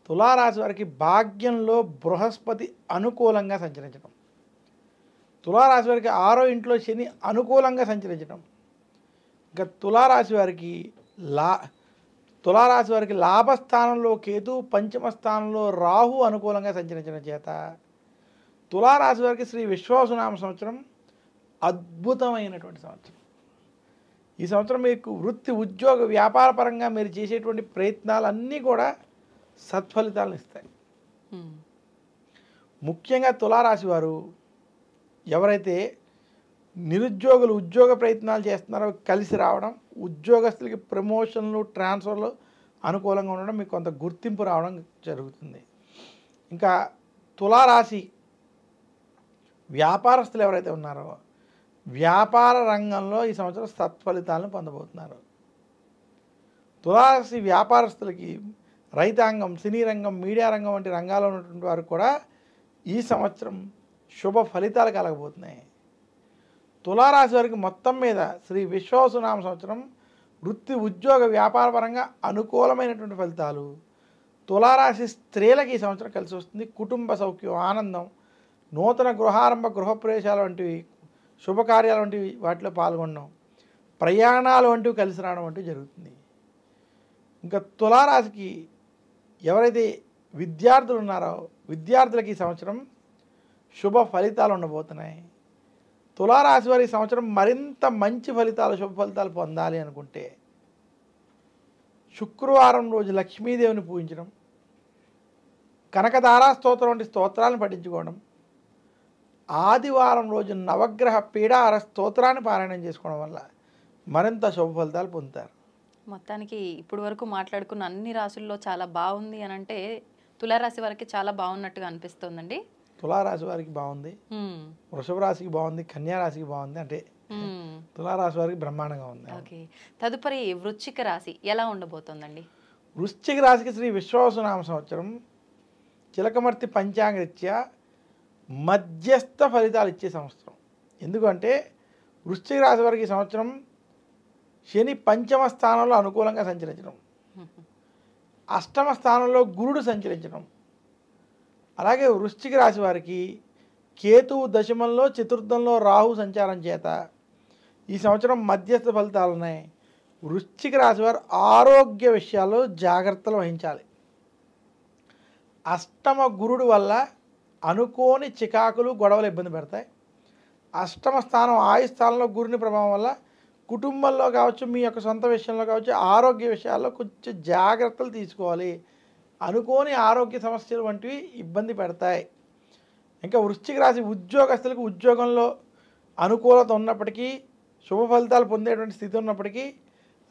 తులారాశి వారికి భాగ్యంలో బృహస్పతి అనుకూలంగా సంచరించడం, తులారాశి వారికి 6వ ఇంట్లో శని అనుకూలంగా సంచరించడం, ఇంకా తులారాశి వారికి లాభస్థానంలో కేతు, పంచమ స్థానంలో రాహు అనుకూలంగా సంచరించడం చేత తులారాశి వారికి శ్రీ విశ్వవసునామ సంవత్సరం అద్భుతమైనటువంటి సంవత్సరం. ఈ సంవత్సరం మీకు వృత్తి, ఉద్యోగ, వ్యాపార పరంగా మీరు చేసేటువంటి ప్రయత్నాలన్నీ కూడా సత్ఫలితాలను ఇస్తాయి. ముఖ్యంగా తులారాశి వారు ఎవరైతే నిరుద్యోగులు ఉద్యోగ ప్రయత్నాలు చేస్తున్నారో కలిసి రావడం, ఉద్యోగస్తులకి ప్రమోషన్లు, ట్రాన్స్ఫర్లు అనుకూలంగా ఉండడం, మీకు కొంత గుర్తింపు రావడం జరుగుతుంది. ఇంకా తులారాశి వ్యాపారస్తులు ఎవరైతే ఉన్నారో వ్యాపార రంగంలో ఈ సంవత్సరం సత్ఫలితాలను పొందబోతున్నారు. తులారాశి వ్యాపారస్తులకి రైతాంగం, సినీ రంగం, మీడియా రంగం వంటి రంగాల్లో ఉన్నటువంటి వారు కూడా ఈ సంవత్సరం శుభ ఫలితాలు కలగబోతున్నాయి. తులారాశి వారికి మొత్తం మీద శ్రీ విశ్వవసునామ సంవత్సరం వృత్తి, ఉద్యోగ, వ్యాపార పరంగా అనుకూలమైనటువంటి ఫలితాలు. తులారాశి స్త్రీలకి ఈ సంవత్సరం కలిసి వస్తుంది. కుటుంబ సౌఖ్యం, ఆనందం, నూతన గృహారంభ, గృహప్రవేశాలు వంటివి, శుభకార్యాలు వంటివి వాటిలో పాల్గొనడం, ప్రయాణాలు వంటివి కలిసి రావడం వంటివి జరుగుతుంది. ఇంకా తులారాశికి ఎవరైతే విద్యార్థులు ఉన్నారో విద్యార్థులకి ఈ సంవత్సరం శుభ ఫలితాలు ఉండబోతున్నాయి. తులారాశి వారి ఈ సంవత్సరం మరింత మంచి ఫలితాలు, శుభ ఫలితాలు పొందాలి అనుకుంటే శుక్రవారం రోజు లక్ష్మీదేవిని పూజించడం, కనకదారా స్తోత్రం వంటి స్తోత్రాలను పఠించుకోవడం, ఆదివారం రోజు నవగ్రహ పీడాహార స్తోత్రాన్ని పారాయణం చేసుకోవడం వల్ల మరింత శుభ ఫలితాలు పొందుతారు. మొత్తానికి ఇప్పుడు వరకు మాట్లాడుకున్న అన్ని రాశుల్లో చాలా బాగుంది అని అంటే తులారాశి వారికి చాలా బాగున్నట్టుగా అనిపిస్తుందండి. తులారాశి వారికి బాగుంది, వృషభ రాశికి బాగుంది, కన్యా రాశికి బాగుంది, అంటే తులారాశి వారికి బ్రహ్మాండంగా ఉంది. ఓకే, తదుపరి వృశ్చిక రాశి ఎలా ఉండబోతుందండి? వృశ్చిక రాశికి శ్రీ విశ్వవసునామ సంవత్సరం చిలకమర్తి పంచాంగరీత్యా మధ్యస్థ ఫలితాలు ఇచ్చే సంవత్సరం. ఎందుకంటే వృశ్చిక రాశి వారికి ఈ సంవత్సరం శని పంచమ స్థానంలో అనుకూలంగా సంచరించడం, అష్టమ స్థానంలో గురుడు సంచరించడం, అలాగే వృశ్చిక రాశి వారికి కేతువు దశమంలో, చతుర్థంలో రాహు సంచారం చేత ఈ సంవత్సరం మధ్యస్థ ఫలితాలు ఉన్నాయి. వృశ్చిక రాశి వారు ఆరోగ్య విషయాల్లో జాగ్రత్తలు వహించాలి. అష్టమ గురుడు వల్ల అనుకోని చికాకులు, గొడవలు ఇబ్బంది పెడతాయి. అష్టమ స్థానం ఆయు స్థానంలో గురుని ప్రభావం వల్ల కుటుంబంలో కావచ్చు, మీ యొక్క సొంత విషయంలో కావచ్చు, ఆరోగ్య విషయాల్లో కొంచెం జాగ్రత్తలు తీసుకోవాలి. అనుకోని ఆరోగ్య సమస్యలు వంటివి ఇబ్బంది పెడతాయి. ఇంకా వృశ్చిక రాశి ఉద్యోగస్తులకు ఉద్యోగంలో అనుకూలత ఉన్నప్పటికీ, శుభ ఫలితాలు పొందేటువంటి స్థితి ఉన్నప్పటికీ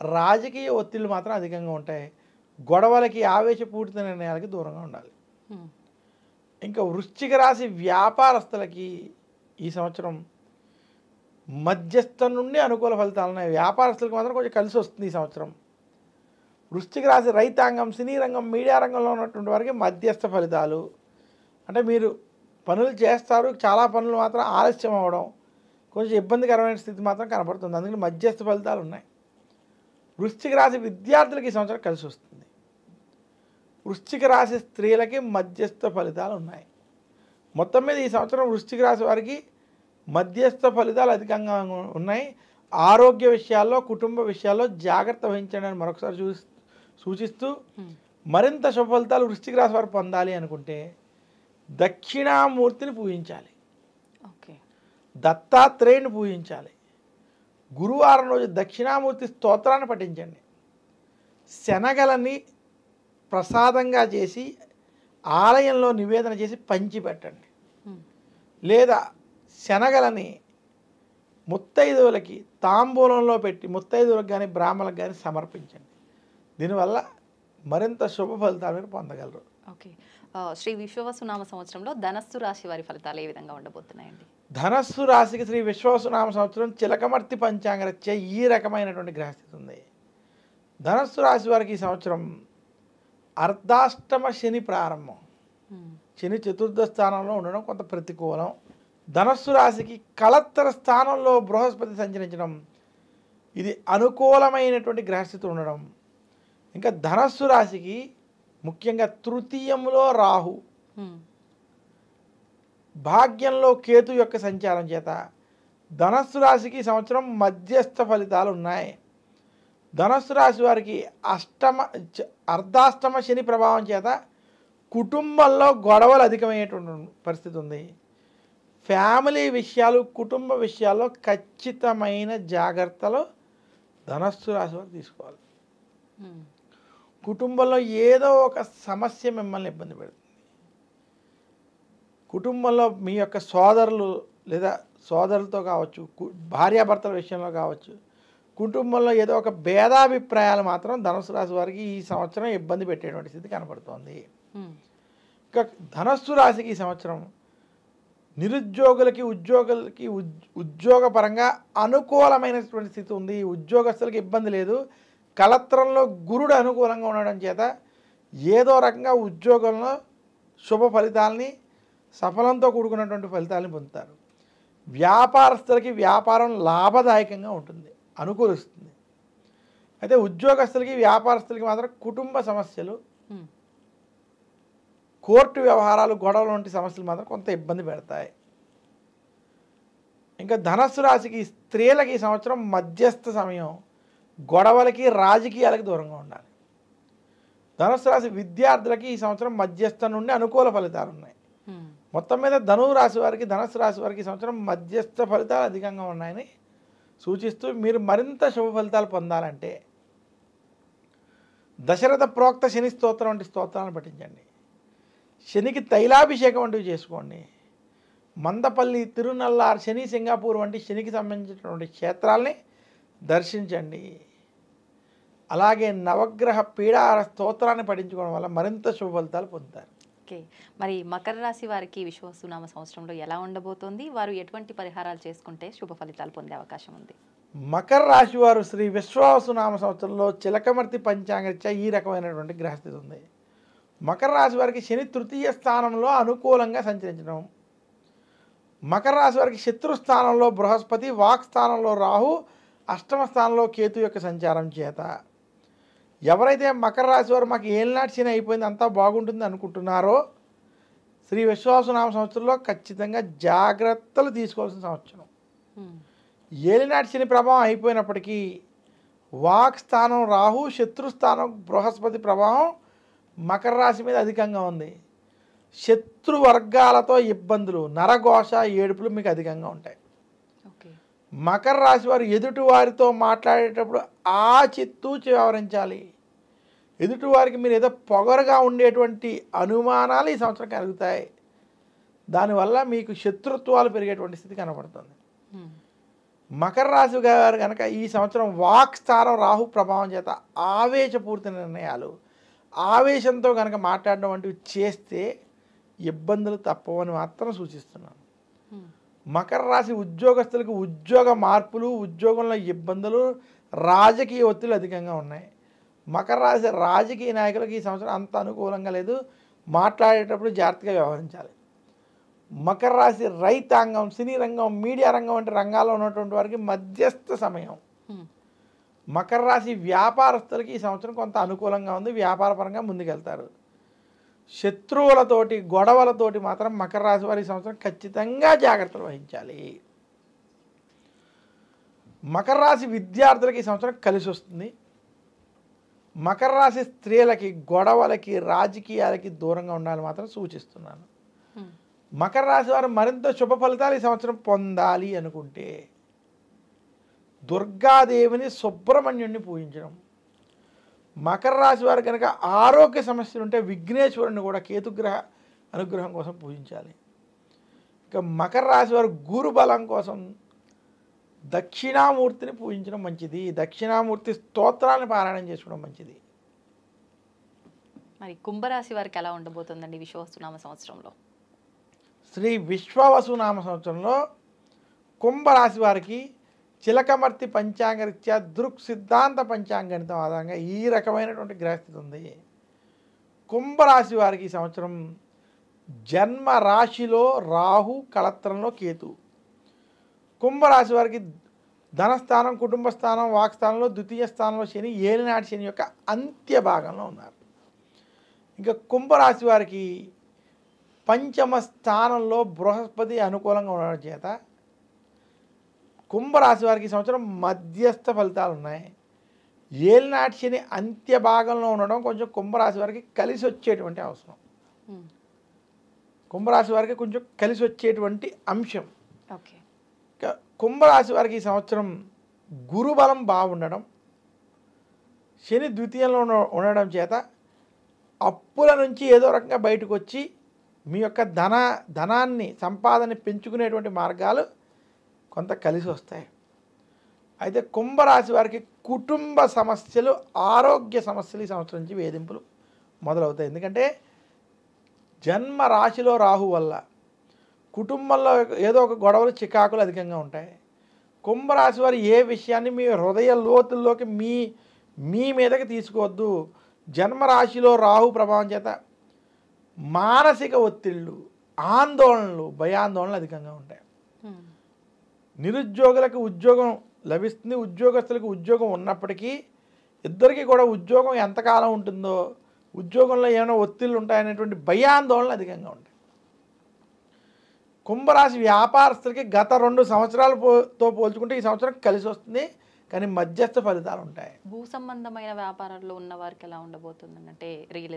రాజకీయ ఒత్తిళ్లు మాత్రం అధికంగా ఉంటాయి. గొడవలకి, ఆవేశపూరిత నిర్ణయాలకి దూరంగా ఉండాలి. ఇంకా వృశ్చిక రాశి వ్యాపారస్తులకి ఈ సంవత్సరం మధ్యస్థం నుండి అనుకూల ఫలితాలు ఉన్నాయి. వ్యాపారస్తులకు మాత్రం కొంచెం కలిసి వస్తుంది ఈ సంవత్సరం. వృశ్చిక రాశి రైతాంగం, సినీ రంగం, మీడియా రంగంలో ఉన్నటువంటి వారికి మధ్యస్థ ఫలితాలు. అంటే మీరు పనులు చేస్తారు, చాలా పనులు మాత్రం ఆలస్యం అవ్వడం, కొంచెం ఇబ్బందికరమైన స్థితి మాత్రం కనపడుతుంది. అందుకని మధ్యస్థ ఫలితాలు ఉన్నాయి. వృశ్చిక రాశి విద్యార్థులకి ఈ సంవత్సరం కలిసి వస్తుంది. వృశ్చిక రాశి స్త్రీలకి మధ్యస్థ ఫలితాలు ఉన్నాయి. మొత్తం మీద ఈ సంవత్సరం వృశ్చిక రాశి వారికి మధ్యస్థ ఫలితాలు అధికంగా ఉన్నాయి. ఆరోగ్య విషయాల్లో, కుటుంబ విషయాల్లో జాగ్రత్త వహించండి అని మరొకసారి సూచిస్తూ, మరింత శుభ ఫలితాలు వృశ్చిక రాశి వారు పొందాలి అనుకుంటే దక్షిణామూర్తిని పూజించాలి. దత్తాత్రేయుని పూజించాలి. గురువారం రోజు దక్షిణామూర్తి స్తోత్రాన్ని పఠించండి. శనగలని ప్రసాదంగా చేసి ఆలయంలో నివేదన చేసి పంచిపెట్టండి. లేదా శనగలని ముత్తైదువులకి తాంబూలంలో పెట్టి ముత్తైదువులకు కానీ బ్రాహ్మణులకు కానీ సమర్పించండి. దీనివల్ల మరింత శుభ ఫలితాలు మీరు పొందగలరు. ఓకే. శ్రీ విశ్వవసునామ సంవత్సరంలో ధనస్సు రాశి వారి ఫలితాలు ఏ విధంగా ఉండబోతున్నాయండి? ధనస్సు రాశికి శ్రీ విశ్వవసునామ సంవత్సరం చిలకమర్తి పంచాంగరీత్యా ఈ రకమైనటువంటి గ్రహస్థితి ఉంది. ధనస్సు రాశి వారికి ఈ సంవత్సరం అర్ధాష్టమ శని ప్రారంభం. శని చతుర్థ స్థానంలో ఉండడం కొంత ప్రతికూలం. ధనస్సు రాశికి కళత్తర స్థానంలో బృహస్పతి సంచరించడం ఇది అనుకూలమైనటువంటి గ్రహస్థితి ఉండడం. ఇంకా ధనస్సు రాశికి ముఖ్యంగా తృతీయంలో రాహు, భాగ్యంలో కేతు యొక్క సంచారం చేత ధనస్సు రాశికి సంవత్సరం మధ్యస్థ ఫలితాలు ఉన్నాయి. ధనస్సు రాశి వారికి అర్ధాష్టమ శని ప్రభావం చేత కుటుంబంలో గొడవలు అధికమయ్యేటువంటి పరిస్థితి ఉంది. ఫ్యామిలీ విషయాలు, కుటుంబ విషయాల్లో ఖచ్చితమైన జాగ్రత్తలు ధనస్సు రాశి వారు తీసుకోవాలి. కుటుంబంలో ఏదో ఒక సమస్య మిమ్మల్ని ఇబ్బంది పెడుతుంది. కుటుంబంలో మీ యొక్క సోదరులు లేదా సోదరులతో కావచ్చు, భార్యాభర్తల విషయంలో కావచ్చు, కుటుంబంలో ఏదో ఒక భేదాభిప్రాయాలు మాత్రం ధనుసు రాశి వారికి ఈ సంవత్సరం ఇబ్బంది పెట్టేటువంటి స్థితి కనపడుతోంది. ఇంకా ధనస్సు రాశికి ఈ సంవత్సరం నిరుద్యోగులకి, ఉద్యోగపరంగా అనుకూలమైనటువంటి స్థితి ఉంది. ఉద్యోగస్తులకి ఇబ్బంది లేదు. కళత్రంలో గురుడు అనుకూలంగా ఉండడం చేత ఏదో రకంగా ఉద్యోగంలో శుభ ఫలితాలని, సఫలంతో కూడుకున్నటువంటి ఫలితాలని పొందుతారు. వ్యాపారస్తులకి వ్యాపారం లాభదాయకంగా ఉంటుంది, అనుకూలిస్తుంది. అయితే ఉద్యోగస్తులకి, వ్యాపారస్తులకి మాత్రం కుటుంబ సమస్యలు, కోర్టు వ్యవహారాలు, గొడవలు వంటి సమస్యలు మాత్రం కొంత ఇబ్బంది పెడతాయి. ఇంకా ధనస్సు రాశికి స్త్రీలకి ఈ సంవత్సరం మధ్యస్థ సమయం, గొడవలకి, రాజకీయాలకి దూరంగా ఉండాలి. ధనుసు రాశి విద్యార్థులకి ఈ సంవత్సరం మధ్యస్థం నుండి అనుకూల ఫలితాలు ఉన్నాయి. మొత్తం మీద ధనుసు రాశి వారికి ఈ సంవత్సరం మధ్యస్థ ఫలితాలు అధికంగా ఉన్నాయని సూచిస్తూ, మీరు మరింత శుభ ఫలితాలు పొందాలంటే దశరథ ప్రోక్త శని స్తోత్రం వంటి స్తోత్రాలను పఠించండి. శనికి తైలాభిషేకం వంటివి చేసుకోండి. మందపల్లి, తిరునల్లార్, శని సింగాపూర్ వంటి శనికి సంబంధించినటువంటి క్షేత్రాలని దర్శించండి. అలాగే నవగ్రహ పీడార స్తోత్రాన్ని పఠించుకోవడం వల్ల మరింత శుభ ఫలితాలు పొందుతారు. ఓకే, మరి మకర రాశి వారికి విశ్వవసునామ సంవత్సరంలో ఎలా ఉండబోతోంది? వారు ఎటువంటి పరిహారాలు చేసుకుంటే శుభ ఫలితాలు పొందే అవకాశం ఉంది? మకర రాశి వారు శ్రీ విశ్వవసునామ సంవత్సరంలో చిలకమర్తి పంచాంగరీత్యా ఈ రకమైనటువంటి గ్రహస్థితి ఉంది. మకర రాశి వారికి శని తృతీయ స్థానంలో అనుకూలంగా సంచరించడం, మకర రాశి వారికి శత్రు స్థానంలో బృహస్పతి, వాక్ స్థానంలో రాహు, అష్టమ స్థానంలో కేతు యొక్క సంచారం చేత ఎవరైతే మకర రాశి వారు మాకు ఏలినాటి శని అయిపోయింది, అంతా బాగుంటుంది అనుకుంటున్నారో శ్రీ విశ్వవసునామ సంవత్సరంలో ఖచ్చితంగా జాగ్రత్తలు తీసుకోవాల్సిన సంవత్సరం. ఏలినాటి శని ప్రభావం అయిపోయినప్పటికీ వాక్ స్థానం రాహు, శత్రుస్థానం బృహస్పతి ప్రభావం మకర రాశి మీద అధికంగా ఉంది. శత్రు వర్గాలతో ఇబ్బందులు, నరఘోష, ఏడుపులు మీకు అధికంగా ఉంటాయి. ఓకే. మకర రాశి వారు ఎదుటి వారితో మాట్లాడేటప్పుడు ఆచితూచి వ్యవహరించాలి. ఎదుటివారికి మీరు ఏదో పొగరుగా ఉండేటువంటి అనుమానాలు ఈ సంవత్సరం కలుగుతాయి. దానివల్ల మీకు శత్రుత్వాలు పెరిగేటువంటి స్థితి కనబడుతుంది. మకర రాశి గారు కనుక ఈ సంవత్సరం వాక్ స్థానం రాహు ప్రభావం చేత ఆవేశపూరిత నిర్ణయాలు, ఆవేశంతో కనుక మాట్లాడడం వంటివి చేస్తే ఇబ్బందులు తప్పవని మాత్రం సూచిస్తున్నాను. మకర రాశి ఉద్యోగస్తులకు ఉద్యోగ మార్పులు, ఉద్యోగంలో ఇబ్బందులు, రాజకీయ ఒత్తిళ్లు అధికంగా ఉన్నాయి. మకర రాశి రాజకీయ నాయకులకు ఈ సంవత్సరం అంత అనుకూలంగా లేదు. మాట్లాడేటప్పుడు జాగ్రత్తగా వ్యవహరించాలి. మకర రాశి రైతాంగం, సినీ రంగం, మీడియా రంగం వంటి రంగాల్లో ఉన్నటువంటి వారికి మధ్యస్థ సమయం. మకర రాశి వ్యాపారస్తులకి ఈ సంవత్సరం కొంత అనుకూలంగా ఉంది. వ్యాపారపరంగా ముందుకెళ్తారు. శత్రువులతోటి, గొడవలతోటి మాత్రం మకర రాశి వారి ఈ సంవత్సరం ఖచ్చితంగా జాగ్రత్తలు వహించాలి. మకర రాశి విద్యార్థులకి ఈ సంవత్సరం కలిసి వస్తుంది. మకర రాశి స్త్రీలకి గొడవలకి, రాజకీయాలకి దూరంగా ఉండాలని మాత్రం సూచిస్తున్నాను. మకర రాశి వారు మరింత శుభ ఫలితాలు ఈ సంవత్సరం పొందాలి అనుకుంటే దుర్గాదేవిని, సుబ్రహ్మణ్యుడిని పూజించడం. మకర రాశి వారు కనుక ఆరోగ్య సమస్యలు ఉంటే విఘ్నేశ్వరుని కూడా కేతుగ్రహ అనుగ్రహం కోసం పూజించాలి. ఇక మకర రాశి వారు గురు బలం కోసం దక్షిణామూర్తిని పూజించడం మంచిది. దక్షిణామూర్తి స్తోత్రాన్ని పారాయణం చేసుకోవడం మంచిది. మరి కుంభరాశి వారికి ఎలా ఉండబోతుందండి విశ్వవసునామ సంవత్సరంలో? శ్రీ విశ్వవసునామ సంవత్సరంలో కుంభరాశి వారికి చిలకమర్తి పంచాంగరీత్యా దృక్ సిద్ధాంత పంచాంగణితం ఆధారంగా ఈ రకమైనటువంటి గ్రహస్థితి ఉంది. కుంభరాశి వారికి ఈ సంవత్సరం జన్మ రాశిలో రాహు, కళత్రంలో కేతు. కుంభరాశి వారికి ధనస్థానం, కుటుంబ స్థానం, వాక్స్థానంలో ద్వితీయ స్థానంలో శని, ఏలినాటి శని యొక్క అంత్య భాగంలో ఉన్నారు. ఇంకా కుంభరాశి వారికి పంచమ స్థానంలో బృహస్పతి అనుకూలంగా ఉండడం చేత కుంభరాశి వారికి ఈ సంవత్సరం మధ్యస్థ ఫలితాలు ఉన్నాయి. ఏలినాటి శని అంత్య భాగంలో ఉండడం కొంచెం కుంభరాశి వారికి కలిసి వచ్చేటువంటి అవసరం. కుంభరాశి వారికి కొంచెం కలిసి వచ్చేటువంటి అంశం. ఓకే. కుంభరాశి వారికి ఈ సంవత్సరం గురుబలం బాగుండడం, శని ద్వితీయంలో ఉండడం చేత అప్పుల నుంచి ఏదో రకంగా బయటకు వచ్చి మీ యొక్క ధనాన్ని, సంపాదన పెంచుకునేటువంటి మార్గాలు కొంత కలిసి వస్తాయి. అయితే కుంభరాశి వారికి కుటుంబ సమస్యలు, ఆరోగ్య సమస్యలు ఈ సంవత్సరం నుంచి వేధింపులు మొదలవుతాయి. ఎందుకంటే జన్మ రాశిలో రాహు వల్ల కుటుంబంలో ఏదో ఒక గొడవలు, చికాకులు అధికంగా ఉంటాయి. కుంభరాశి వారు ఏ విషయాన్ని మీ హృదయ లోతుల్లోకి మీ మీదకి తీసుకోవద్దు. జన్మరాశిలో రాహు ప్రభావం చేత మానసిక ఒత్తిళ్ళు, ఆందోళనలు, భయాందోళనలు అధికంగా ఉంటాయి. నిరుద్యోగులకు ఉద్యోగం లభిస్తుంది. ఉద్యోగస్తులకు ఉద్యోగం ఉన్నప్పటికీ ఇద్దరికీ కూడా ఉద్యోగం ఎంతకాలం ఉంటుందో, ఉద్యోగంలో ఏమైనా ఒత్తిళ్ళు ఉంటాయనేటువంటి భయాందోళనలు అధికంగా ఉంటాయి. కుంభరాశి వ్యాపారస్తులకి గత 2 సంవత్సరాలతో పోల్చుకుంటే ఈ సంవత్సరం కలిసి వస్తుంది, కానీ మధ్యస్థ ఫలితాలు ఉంటాయి. భూ సంబంధమైన వ్యాపారాల్లో ఉన్న వారికి ఎలా ఉండబోతుందండి? అంటే రియల్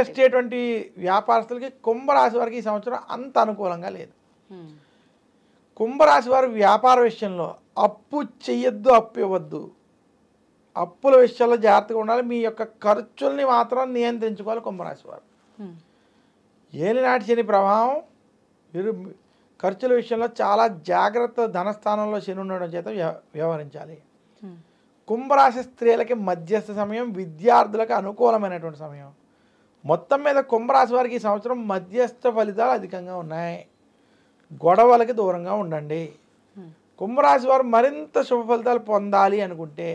ఎస్టేట్ వంటి వ్యాపారస్తులకి కుంభరాశి వారికి ఈ సంవత్సరం అంత అనుకూలంగా లేదు. కుంభరాశి వారు వ్యాపార విషయంలో అప్పు చెయ్యొద్దు, అప్పు ఇవ్వద్దు. అప్పుల విషయాల్లో జాగ్రత్తగా ఉండాలి. మీ యొక్క ఖర్చుల్ని మాత్రం నియంత్రించుకోవాలి కుంభరాశి వారు. ఏలినాటి శని ప్రభావం, మీరు ఖర్చుల విషయంలో చాలా జాగ్రత్త. ధనస్థానంలో శని ఉండడం చేత వ్యవహరించాలి. కుంభరాశి స్త్రీలకి మధ్యస్థ సమయం, విద్యార్థులకు అనుకూలమైనటువంటి సమయం. మొత్తం మీద కుంభరాశి వారికి ఈ సంవత్సరం మధ్యస్థ ఫలితాలు అధికంగా ఉన్నాయి. గొడవలకి దూరంగా ఉండండి. కుంభరాశి వారు మరింత శుభ ఫలితాలు పొందాలి అనుకుంటే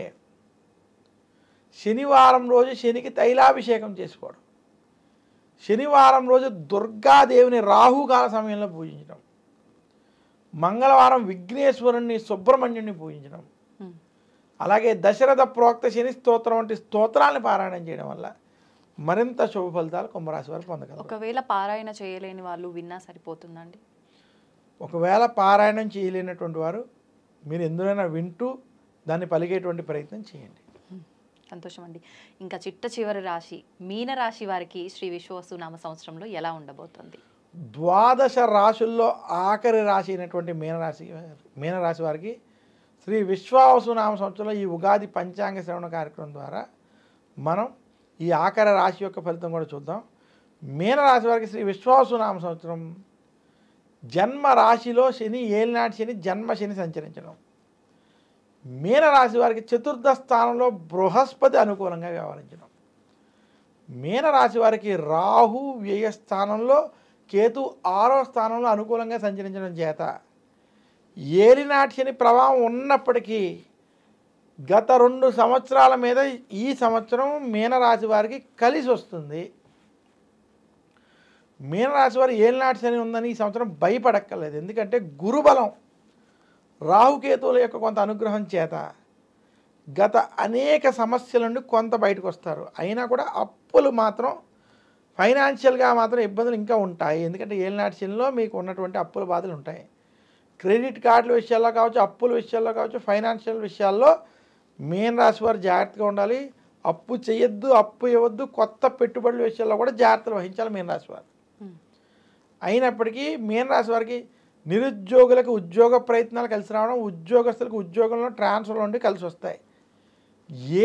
శనివారం రోజు శనికి తైలాభిషేకం చేసుకోవడం, శనివారం రోజు దుర్గాదేవిని రాహుకాల సమయంలో పూజించడం, మంగళవారం విఘ్నేశ్వరుణ్ణి, సుబ్రహ్మణ్యుడిని పూజించడం, అలాగే దశరథ ప్రోక్త శని స్తోత్రం వంటి స్తోత్రాలను పారాయణం చేయడం వల్ల మరింత శుభ ఫలితాలు కుంభరాశి వారు పొందగలరు. ఒకవేళ పారాయణ చేయలేని వాళ్ళు విన్నా సరిపోతుందండి? ఒకవేళ పారాయణం చేయలేనటువంటి వారు మీరు ఎందుకైనా వింటూ దాన్ని పలికేటువంటి ప్రయత్నం చేయండి. సంతోషం అండి. ఇంకా చిట్ట చివరి రాశి మీన రాశి వారికి శ్రీ విశ్వవసునామ సంవత్సరంలో ఎలా ఉండబోతుంది? ద్వాదశ రాశుల్లో ఆఖరి రాశి అయినటువంటి మీనరాశి వారికి శ్రీ విశ్వావసునామ సంవత్సరంలో ఈ ఉగాది పంచాంగ శ్రవణ కార్యక్రమం ద్వారా మనం ఈ ఆఖరి రాశి యొక్క ఫలితం కూడా చూద్దాం. మీనరాశి వారికి శ్రీ విశ్వావసునామ సంవత్సరం జన్మ రాశిలో శని, ఏలినాటి శని, జన్మ శని సంచరించడం. మీనరాశి వారికి చతుర్థ స్థానంలో బృహస్పతి అనుకూలంగా వ్యవహరించడం. మీనరాశి వారికి రాహు వ్యయ స్థానంలో, కేతు 6వ స్థానంలో అనుకూలంగా సంచరించడం చేత ఏలినాటి శని ప్రభావం ఉన్నప్పటికీ గత 2 సంవత్సరాల మీద ఈ సంవత్సరం మీనరాశి వారికి కలిసి వస్తుంది. మీనరాశి వారు ఏలినాటి శని ఉందని ఈ సంవత్సరం భయపడక్కర్లేదు. ఎందుకంటే గురుబలం రాహుకేతువుల యొక్క కొంత అనుగ్రహం చేత గత అనేక సమస్యల నుండి కొంత బయటకు వస్తారు. అయినా కూడా అప్పులు మాత్రం ఫైనాన్షియల్గా మాత్రం ఇబ్బందులు ఇంకా ఉంటాయి. ఎందుకంటే ఏలినాటి శనిలో మీకు ఉన్నటువంటి అప్పుల బాధలు ఉంటాయి. క్రెడిట్ కార్డుల విషయాల్లో కావచ్చు, అప్పుల విషయాల్లో కావచ్చు, ఫైనాన్షియల్ విషయాల్లో మీనరాశి వారు జాగ్రత్తగా ఉండాలి. అప్పు చేయొద్దు, అప్పు ఇవ్వద్దు. కొత్త పెట్టుబడుల విషయాల్లో కూడా జాగ్రత్తలు వహించాలి మీనరాశి వారు. అయినప్పటికీ మీనరాశి వారికి నిరుద్యోగులకు ఉద్యోగ ప్రయత్నాలు కలిసి రావడం, ఉద్యోగస్తులకు ఉద్యోగంలో ట్రాన్స్ఫర్లు ఉండి కలిసి వస్తాయి.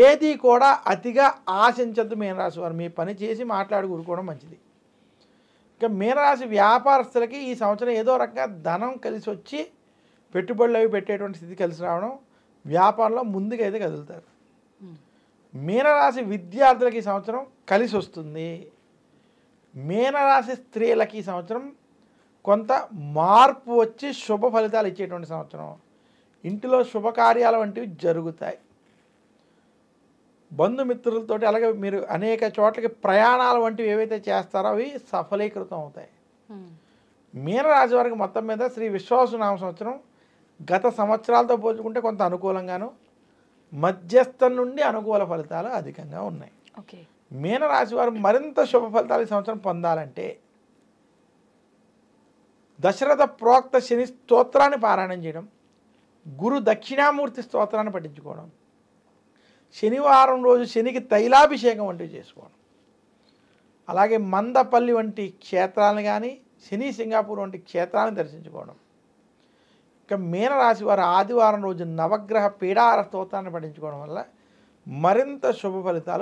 ఏది కూడా అతిగా ఆశించద్దు మీనరాశి వారు. మీ పని చేసి మాట్లాడి కూరుకోవడం మంచిది. ఇక మీనరాశి వ్యాపారస్తులకి ఈ సంవత్సరం ఏదో రకంగా ధనం కలిసి వచ్చి పెట్టుబడులు అవి పెట్టేటువంటి స్థితి కలిసి రావడం, వ్యాపారంలో ముందుకు అయితే కదులుతారు. మీనరాశి విద్యార్థులకి ఈ సంవత్సరం కలిసి వస్తుంది. మీనరాశి స్త్రీలకి ఈ సంవత్సరం కొంత మార్పు వచ్చి శుభ ఫలితాలు ఇచ్చేటువంటి సంవత్సరం. ఇంటిలో శుభకార్యాలు వంటివి జరుగుతాయి. బంధుమిత్రులతోటి అలాగే మీరు అనేక చోట్లకి ప్రయాణాలు వంటివి ఏవైతే చేస్తారో అవి సఫలీకృతం అవుతాయి. మీనరాశి వారికి మొత్తం మీద శ్రీ విశ్వావసునామ సంవత్సరం గత సంవత్సరాలతో పోల్చుకుంటే కొంత అనుకూలంగాను, మధ్యస్థం నుండి అనుకూల ఫలితాలు అధికంగా ఉన్నాయి. మీనరాశి వారు మరింత శుభ ఫలితాలు ఈ సంవత్సరం పొందాలంటే దశరథ ప్రోక్త శని స్తోత్రాన్ని పారాయణం చేయడం, గురు దక్షిణామూర్తి స్తోత్రాన్ని పఠించుకోవడం, శనివారం రోజు శనికి తైలాభిషేకం వంటివి చేసుకోవడం, అలాగే మందపల్లి వంటి క్షేత్రాలను కానీ, శని సింగాపూర్ వంటి క్షేత్రాలను దర్శించుకోవడం. ఇక మీనరాశి వారు ఆదివారం రోజు నవగ్రహ పీడార స్తోత్రాన్ని పఠించుకోవడం వల్ల మరింత శుభ ఫలితాలు